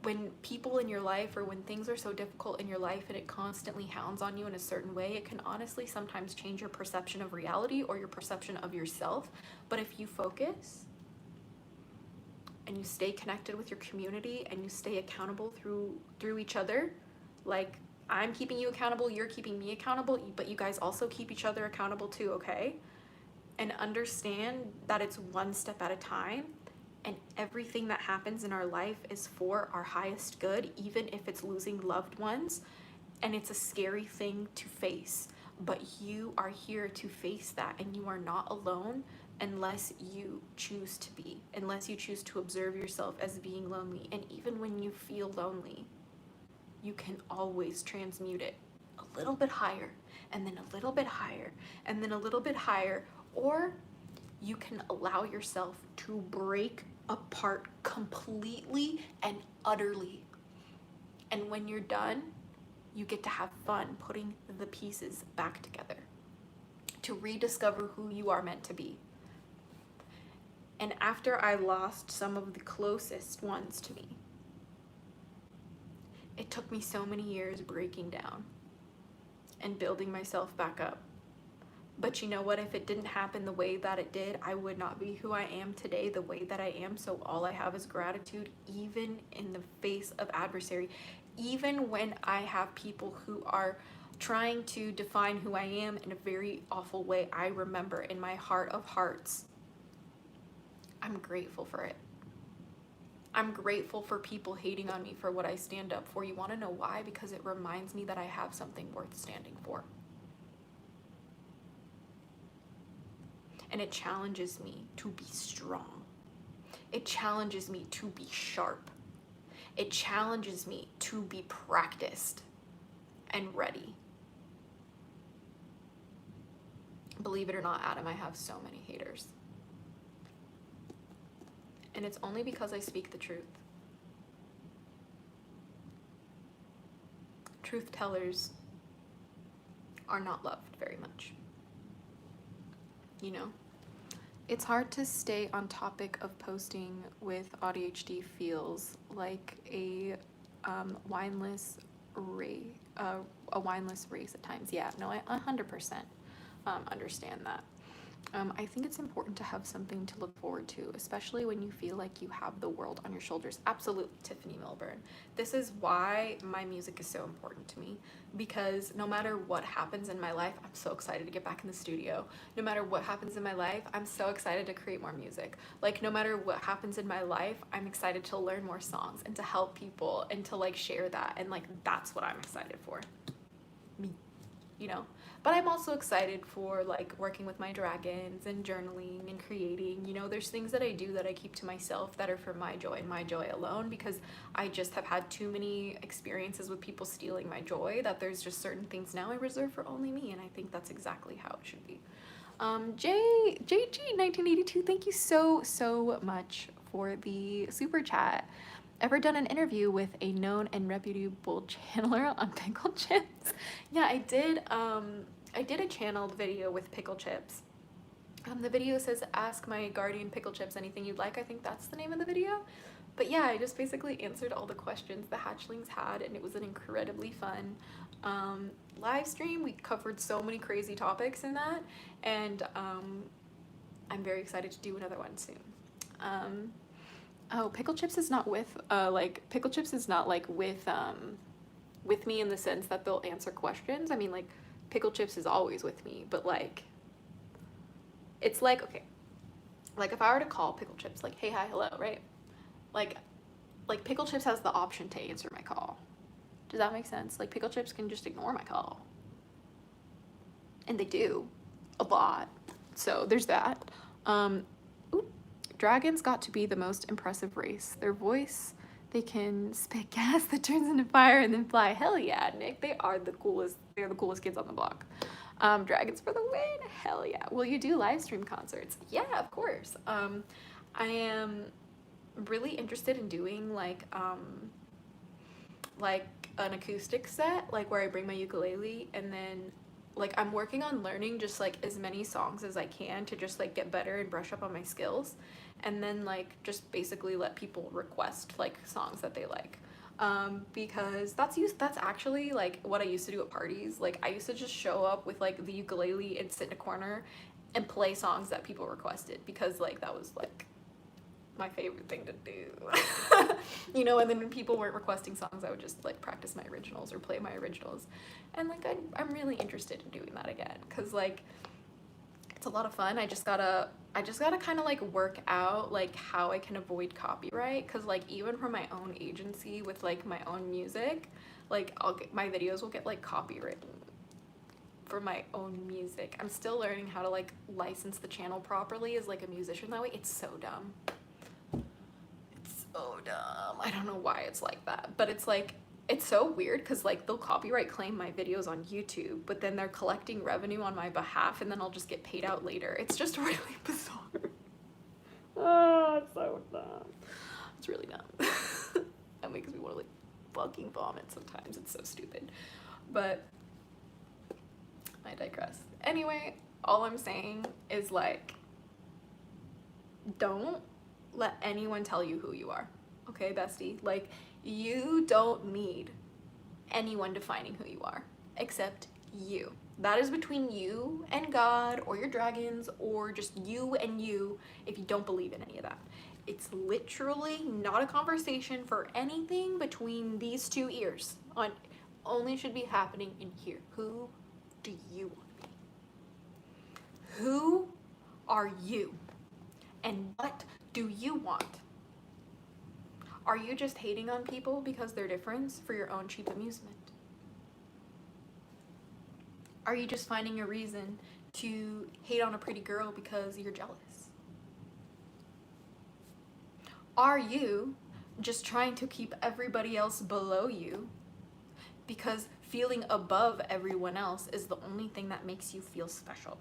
when people in your life, or when things are so difficult in your life and it constantly hounds on you in a certain way, it can honestly sometimes change your perception of reality or your perception of yourself. But if you focus and you stay connected with your community and you stay accountable through each other, like I'm keeping you accountable, you're keeping me accountable, but you guys also keep each other accountable too, okay? And understand that it's one step at a time. And everything that happens in our life is for our highest good, even if it's losing loved ones. And it's a scary thing to face, but you are here to face that, and you are not alone unless you choose to be, unless you choose to observe yourself as being lonely. And even when you feel lonely, you can always transmute it a little bit higher, and then a little bit higher, and then a little bit higher, or you can allow yourself to break apart completely and utterly. And when you're done, you get to have fun putting the pieces back together to rediscover who you are meant to be. And after I lost some of the closest ones to me, it took me so many years breaking down and building myself back up. But you know what? If it didn't happen the way that it did, I would not be who I am today, the way that I am. So all I have is gratitude, even in the face of adversary. Even when I have people who are trying to define who I am in a very awful way, I remember in my heart of hearts, I'm grateful for it. I'm grateful for people hating on me for what I stand up for. You want to know why? Because it reminds me that I have something worth standing for. And it challenges me to be strong. It challenges me to be sharp. It challenges me to be practiced and ready. Believe it or not, Adam, I have so many haters. And it's only because I speak the truth. Truth tellers are not loved very much. You know? It's hard to stay on topic of posting with ADHD feels like a wineless race, a wineless race at times. Yeah, no, I 100% understand that. I think it's important to have something to look forward to, especially when you feel like you have the world on your shoulders. Absolutely, Tiffany Milburn. This is why my music is so important to me, because no matter what happens in my life, I'm so excited to get back in the studio. No matter what happens in my life, I'm so excited to create more music. Like, no matter what happens in my life, I'm excited to learn more songs and to help people and to like share that, and like that's what I'm excited for. Me, you know? But I'm also excited for like working with my dragons and journaling and creating. You know, there's things that I do that I keep to myself that are for my joy and my joy alone, because I just have had too many experiences with people stealing my joy that there's just certain things now I reserve for only me, and I think that's exactly how it should be. JG1982, thank you so much for the super chat. Ever done an interview with a known and reputable channeler on pickle chips? Yeah, I did a channeled video with pickle chips. The video says, ask my guardian pickle chips anything you'd like. I think that's the name of the video. But yeah, I just basically answered all the questions the hatchlings had, and it was an incredibly fun live stream. We covered so many crazy topics in that, and I'm very excited to do another one soon. Oh, pickle chips is not with pickle chips is not like with me in the sense that they'll answer questions. I mean, like, pickle chips is always with me, but like, it's like, okay, like if I were to call pickle chips, like, hey, hi, hello, right? Like pickle chips has the option to answer my call. Does that make sense? Like, pickle chips can just ignore my call, and they do a lot. So there's that. Dragons got to be the most impressive race. Their voice, they can spit gas that turns into fire and then fly. Hell yeah, Nick. They are the coolest. They're the coolest kids on the block. Dragons for the win. Hell yeah. Will you do live stream concerts? Yeah, of course. I am really interested in doing like an acoustic set, like where I bring my ukulele, and then like I'm working on learning just like as many songs as I can to just like get better and brush up on my skills, and then like just basically let people request like songs that they like, because that's actually like what I used to do at parties. Like, I used to just show up with like the ukulele and sit in a corner and play songs that people requested, because like that was like my favorite thing to do. You know, and then when people weren't requesting songs, I would just like practice my originals or play my originals, and like I'm really interested in doing that again, because like it's a lot of fun. I just gotta kind of like work out like how I can avoid copyright, because like even for my own agency with like my own music, like my videos will get like copywritten for my own music. I'm still learning how to like license the channel properly as like a musician that way. It's so dumb. Oh, dumb. I don't know why it's like that, but it's like, it's so weird, because like they'll copyright claim my videos on YouTube, but then they're collecting revenue on my behalf, and then I'll just get paid out later. It's just really bizarre. Oh, it's so dumb. It's really dumb. That makes me want to like fucking vomit sometimes. It's so stupid. But I digress. Anyway, all I'm saying is like, don't let anyone tell you who you are. Okay, bestie? Like, you don't need anyone defining who you are except you. That is between you and God or your dragons, or just you and you, if you don't believe in any of that. It's literally not a conversation for anything between these two ears. Only should be happening in here. Who do you want to be? Who are you? And what do you want? Are you just hating on people because they're different for your own cheap amusement? Are you just finding a reason to hate on a pretty girl because you're jealous? Are you just trying to keep everybody else below you because feeling above everyone else is the only thing that makes you feel special?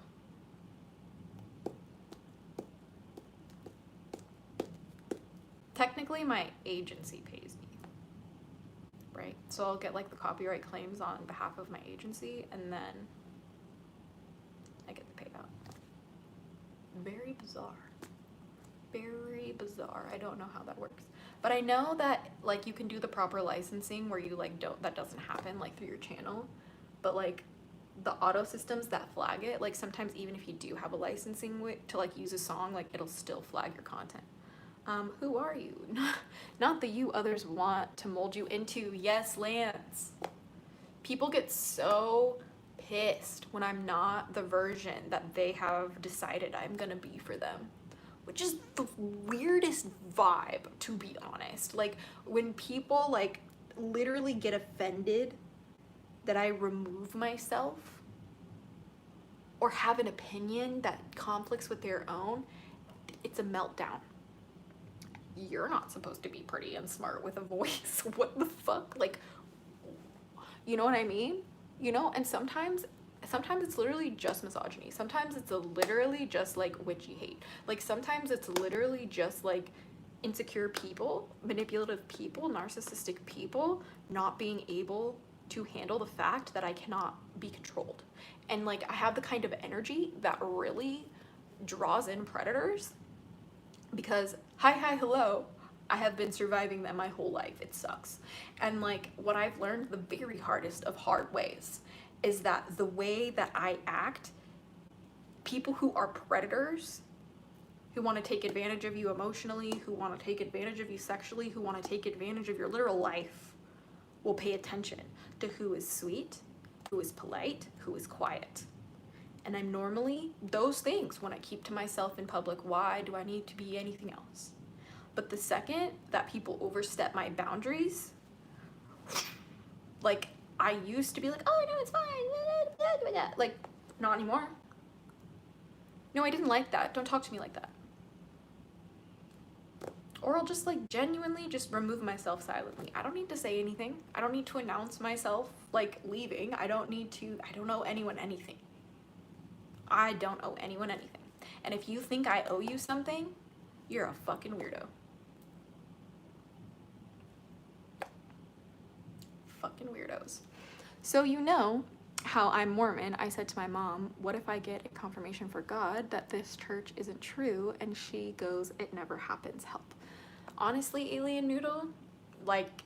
Technically, my agency pays me, right? So I'll get like the copyright claims on behalf of my agency, and then Very bizarre. Very bizarre. I don't know how that works. But I know that like you can do the proper licensing where you like don't, that doesn't happen like through your channel. But like the auto systems that flag it, like sometimes even if you do have a licensing to like use a song, like it'll still flag your content. Who are you? Not the you others want to mold you into. Yes, Lance. People get so pissed when I'm not the version that they have decided I'm gonna be for them, which is the weirdest vibe, to be honest. Like when people like literally get offended that I remove myself or have an opinion that conflicts with their own, it's a meltdown. You're not supposed to be pretty and smart with a voice. What the fuck? Like, you know what I mean? You know, and sometimes it's literally just misogyny. Sometimes it's literally just like witchy hate. Like sometimes it's literally just like insecure people, manipulative people, narcissistic people not being able to handle the fact that I cannot be controlled. And like I have the kind of energy that really draws in predators because hi, hello, I have been surviving them my whole life. It sucks. And like what I've learned the very hardest of hard ways is that the way that I act, people who are predators, who want to take advantage of you emotionally, who want to take advantage of you sexually, who want to take advantage of your literal life, will pay attention to who is sweet, who is polite, who is quiet. And I'm normally those things when I keep to myself in public. Why do I need to be anything else? But the second that people overstep my boundaries, like I used to be like, oh no, it's fine, like not anymore. No, I didn't like that. Don't talk to me like that. Or I'll just like genuinely just remove myself silently. I don't need to say anything. I don't need to announce myself like leaving. I don't owe anyone anything. I don't owe anyone anything. And if you think I owe you something, you're a fucking weirdo. Fucking weirdos. So you know how I'm Mormon. I said to my mom, what if I get a confirmation for God that this church isn't true? And she goes, it never happens, help. Honestly, Alien Noodle, like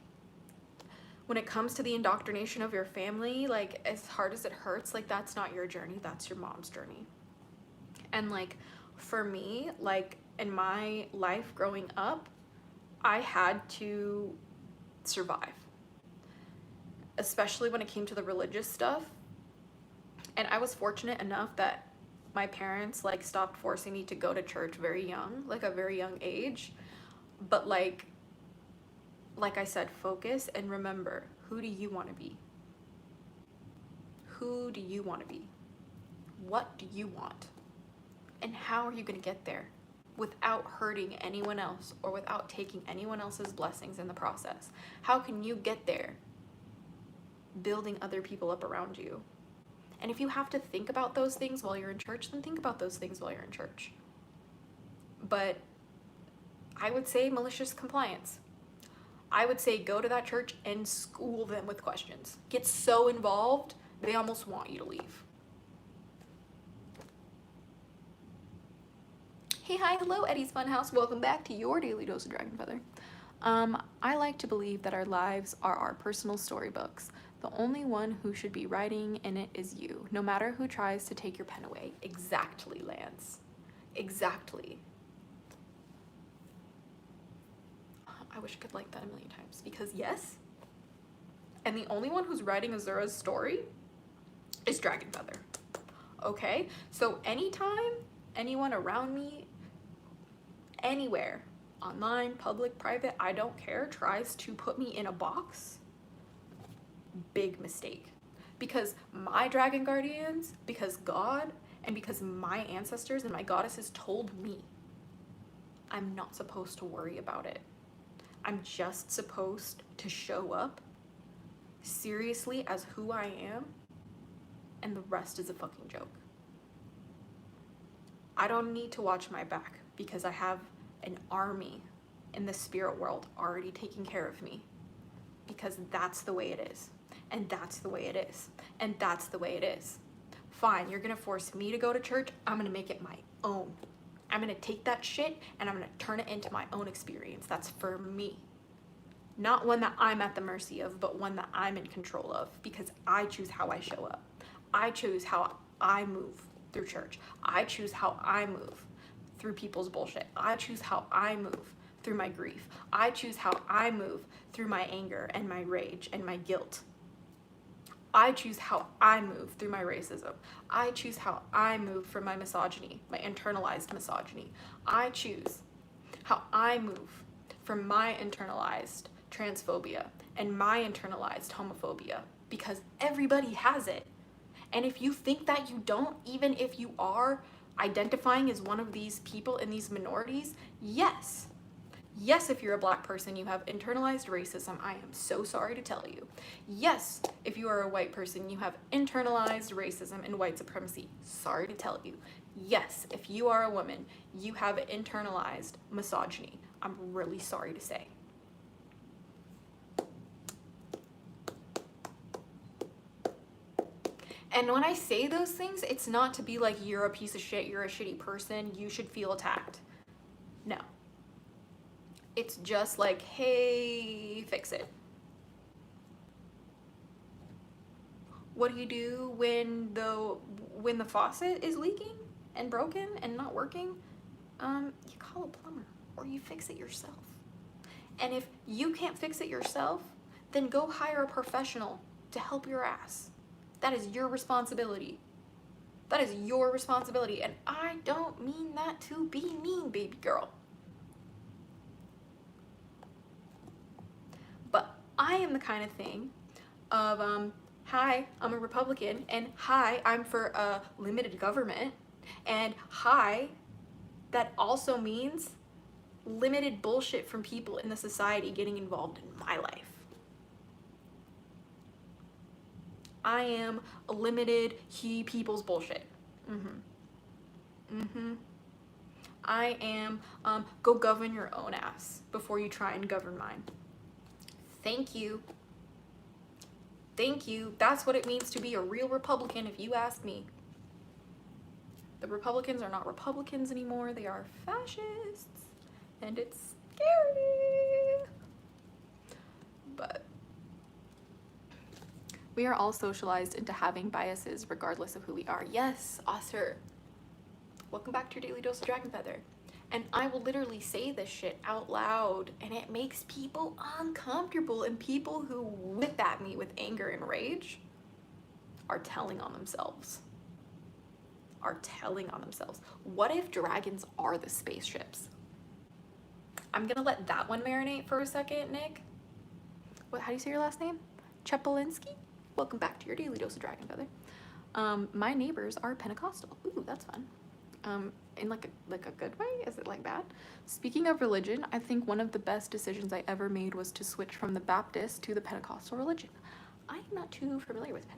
when it comes to the indoctrination of your family, like as hard as it hurts, like that's not your journey, that's your mom's journey. And like for me, like in my life growing up, I had to survive, especially when it came to the religious stuff. And I was fortunate enough that my parents like stopped forcing me to go to church very young, like a very young age. But like I said, focus and remember, who do you want to be? Who do you want to be? What do you want? And how are you going to get there without hurting anyone else or without taking anyone else's blessings in the process? How can you get there building other people up around you? And if you have to think about those things while you're in church, then think about those things while you're in church. But I would say malicious compliance. I would say go to that church and school them with questions. Get so involved, they almost want you to leave. Hey, hi, hello, Eddie's Funhouse. Welcome back to your daily dose of Dragon Feather. I like to believe that our lives are our personal storybooks. The only one who should be writing in it is you, no matter who tries to take your pen away. Exactly, Lance. Exactly. I wish I could like that a million times, because yes, and the only one who's writing Azura's story is Dragon Feather. Okay? So anytime anyone around me, anywhere, online, public, private, I don't care, tries to put me in a box, big mistake. Because my dragon guardians, because God, and because my ancestors and my goddesses told me I'm not supposed to worry about it. I'm just supposed to show up seriously as who I am, and the rest is a fucking joke. I don't need to watch my back because I have an army in the spirit world already taking care of me, because that's the way it is, and that's the way it is, and that's the way it is. Fine, you're gonna force me to go to church, I'm gonna make it my own. I'm gonna take that shit and I'm gonna turn it into my own experience. That's for me. Not one that I'm at the mercy of, but one that I'm in control of, because I choose how I show up. I choose how I move through church. I choose how I move through people's bullshit. I choose how I move through my grief. I choose how I move through my anger and my rage and my guilt. I choose how I move through my racism. I choose how I move from my misogyny, my internalized misogyny. I choose how I move from my internalized transphobia and my internalized homophobia, because everybody has it. And if you think that you don't, even if you are identifying as one of these people in these minorities, yes. Yes, if you're a black person, you have internalized racism. I am so sorry to tell you. Yes, if you are a white person, you have internalized racism and white supremacy. Sorry to tell you. Yes, if you are a woman, you have internalized misogyny. I'm really sorry to say. And when I say those things, it's not to be like, you're a piece of shit, you're a shitty person, you should feel attacked. No. It's just like, hey, fix it. What do you do when the faucet is leaking and broken and not working? You call a plumber or you fix it yourself. And if you can't fix it yourself, then go hire a professional to help your ass. That is your responsibility. That is your responsibility. And I don't mean that to be mean, baby girl. But I am the kind of thing of, hi, I'm a Republican, and hi, I'm for a limited government, and hi, that also means limited bullshit from people in the society getting involved in my life. I am a limited people's bullshit. I am, go govern your own ass before you try and govern mine. Thank you. Thank you. That's what it means to be a real Republican, if you ask me. The Republicans are not Republicans anymore. They are fascists. And it's scary. But we are all socialized into having biases regardless of who we are. Yes, Oscar. Welcome back to your daily dose of Dragon Feather. And I will literally say this shit out loud, and it makes people uncomfortable, and people who whip at me with anger and rage are telling on themselves. What if dragons are the spaceships? I'm gonna let that one marinate for a second, Nick. How do you say your last name? Chepelinski? Welcome back to your daily dose of Dragon Feather. My neighbors are Pentecostal. Ooh, that's fun. In like a good way? Is it like bad? Speaking of religion, I think one of the best decisions I ever made was to switch from the Baptist to the Pentecostal religion. I'm not too familiar with the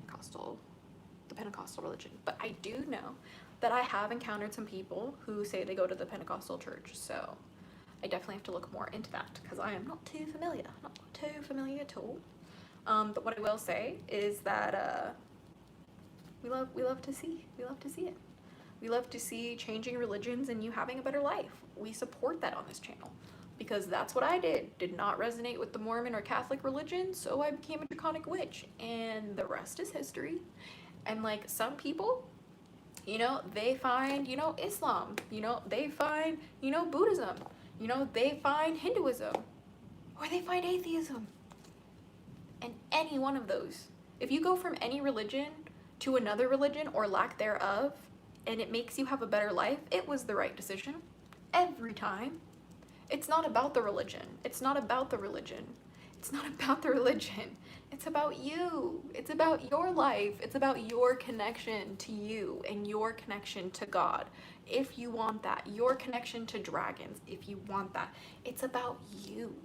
Pentecostal religion, but I do know that I have encountered some people who say they go to the Pentecostal church, so I definitely have to look more into that, because I am not too familiar at all. But what I will say is that we love to see it. We love to see changing religions and you having a better life. We support that on this channel, because that's what I did not resonate with the Mormon or Catholic religion, so I became a draconic witch, and the rest is history. And like, some people, they find, Islam, they find, Buddhism, they find Hinduism, or they find atheism. And any one of those, if you go from any religion to another religion or lack thereof, and it makes you have a better life, it was the right decision. Every time. It's not about the religion. It's about you. It's about your life. It's about your connection to you and your connection to God. If you want that. Your connection to dragons, if you want that. It's about you.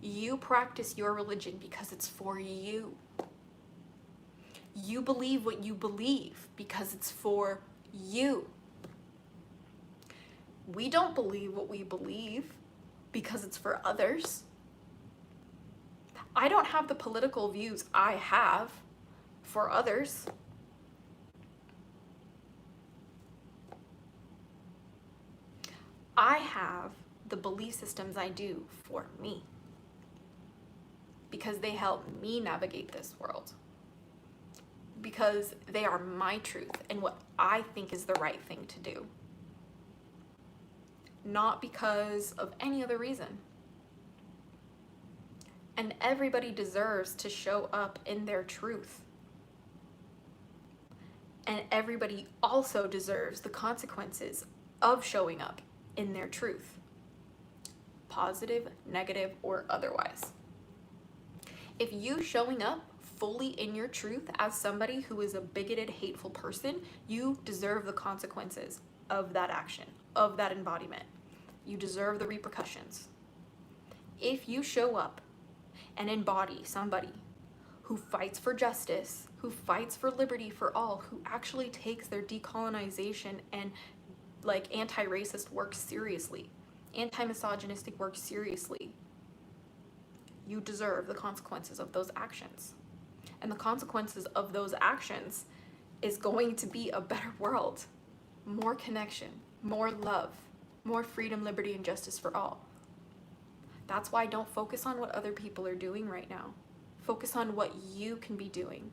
You practice your religion because it's for you. You believe what you believe because it's for you. We don't believe what we believe because it's for others. I don't have the political views I have for others. the belief systems I do for me, because they help me navigate this world, because they are my truth and what I think is the right thing to do, not because of any other reason. And everybody deserves to show up in their truth. And everybody also deserves the consequences of showing up in their truth, positive, negative, or otherwise. If you showing up fully in your truth as somebody who is a bigoted, hateful person, you deserve the consequences of that action, of that embodiment. You deserve the repercussions. If you show up and embody somebody who fights for justice, who fights for liberty for all, who actually takes their decolonization and like anti-racist work seriously, anti-misogynistic work seriously, you deserve the consequences of those actions. And the consequences of those actions is going to be a better world, more connection, more love, more freedom, liberty, and justice for all. That's why don't focus on what other people are doing right now. Focus on what you can be doing.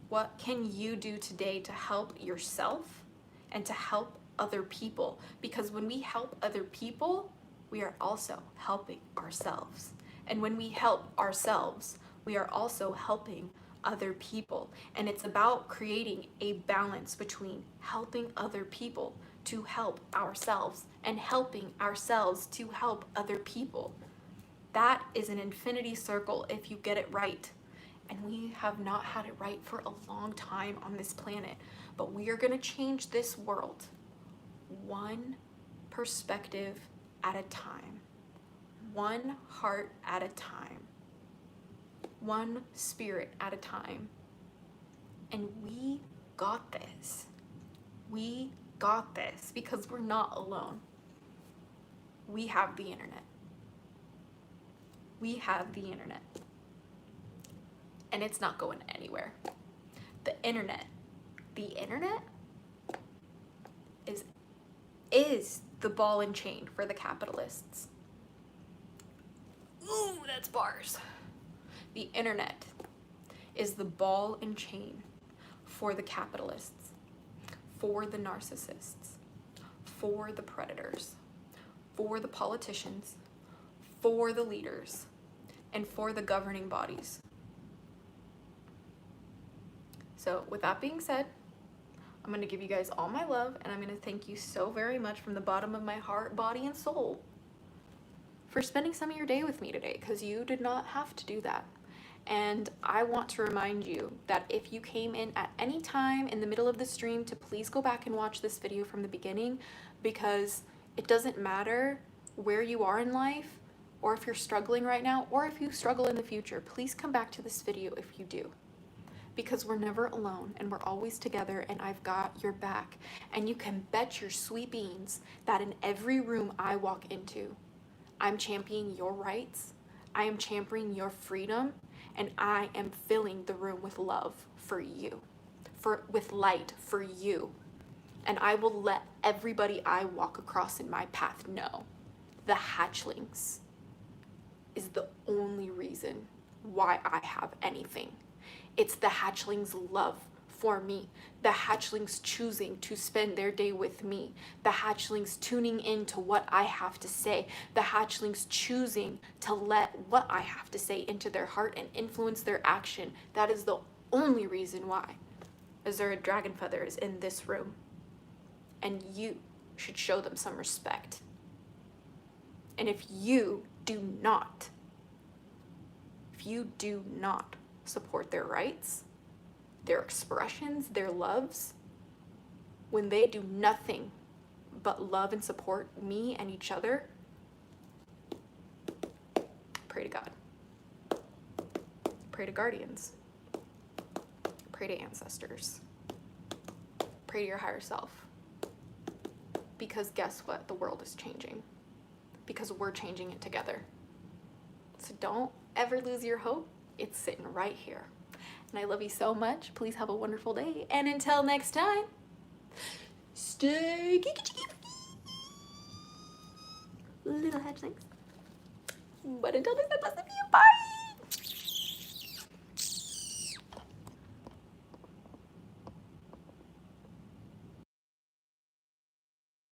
What can you do today to help yourself and to help other people? Because when we help other people, we are also helping ourselves. And when we help ourselves, we are also helping other people. And it's about creating a balance between helping other people to help ourselves and helping ourselves to help other people. That is an infinity circle if you get it right. And we have not had it right for a long time on this planet. But we are going to change this world one perspective at a time, one heart at a time, one spirit at a time. And we got this. We got this because we're not alone. We have the internet. We have the internet. And it's not going anywhere. The internet is the ball and chain for the capitalists. Ooh, that's bars. The internet is the ball and chain for the capitalists, for the narcissists, for the predators, for the politicians, for the leaders, and for the governing bodies. So with that being said, I'm going to give you guys all my love, and I'm going to thank you so very much from the bottom of my heart, body, and soul for spending some of your day with me today, because you did not have to do that. And I want to remind you that if you came in at any time in the middle of the stream, to please go back and watch this video from the beginning, because it doesn't matter where you are in life, or if you're struggling right now, or if you struggle in the future, please come back to this video if you do. Because we're never alone, and we're always together, and I've got your back. And you can bet your sweet beans that in every room I walk into, I'm championing your rights, I am championing your freedom, and I am filling the room with love for you, with light for you. And I will let everybody I walk across in my path know the hatchlings is the only reason why I have anything. It's the hatchlings' love for me, the hatchlings choosing to spend their day with me, the hatchlings tuning into what I have to say, the hatchlings choosing to let what I have to say into their heart and influence their action. That is the only reason why Azura Dragon Feather is in this room. And you should show them some respect. And if you do not support their rights, their expressions, their loves, when they do nothing but love and support me and each other, pray to God. Pray to guardians. Pray to ancestors. Pray to your higher self. Because guess what? The world is changing. Because we're changing it together. So don't ever lose your hope. It's sitting right here. And I love you so much. Please have a wonderful day. And until next time, stay geeky. little hatchlings. But until next time, blessed be you. Bye.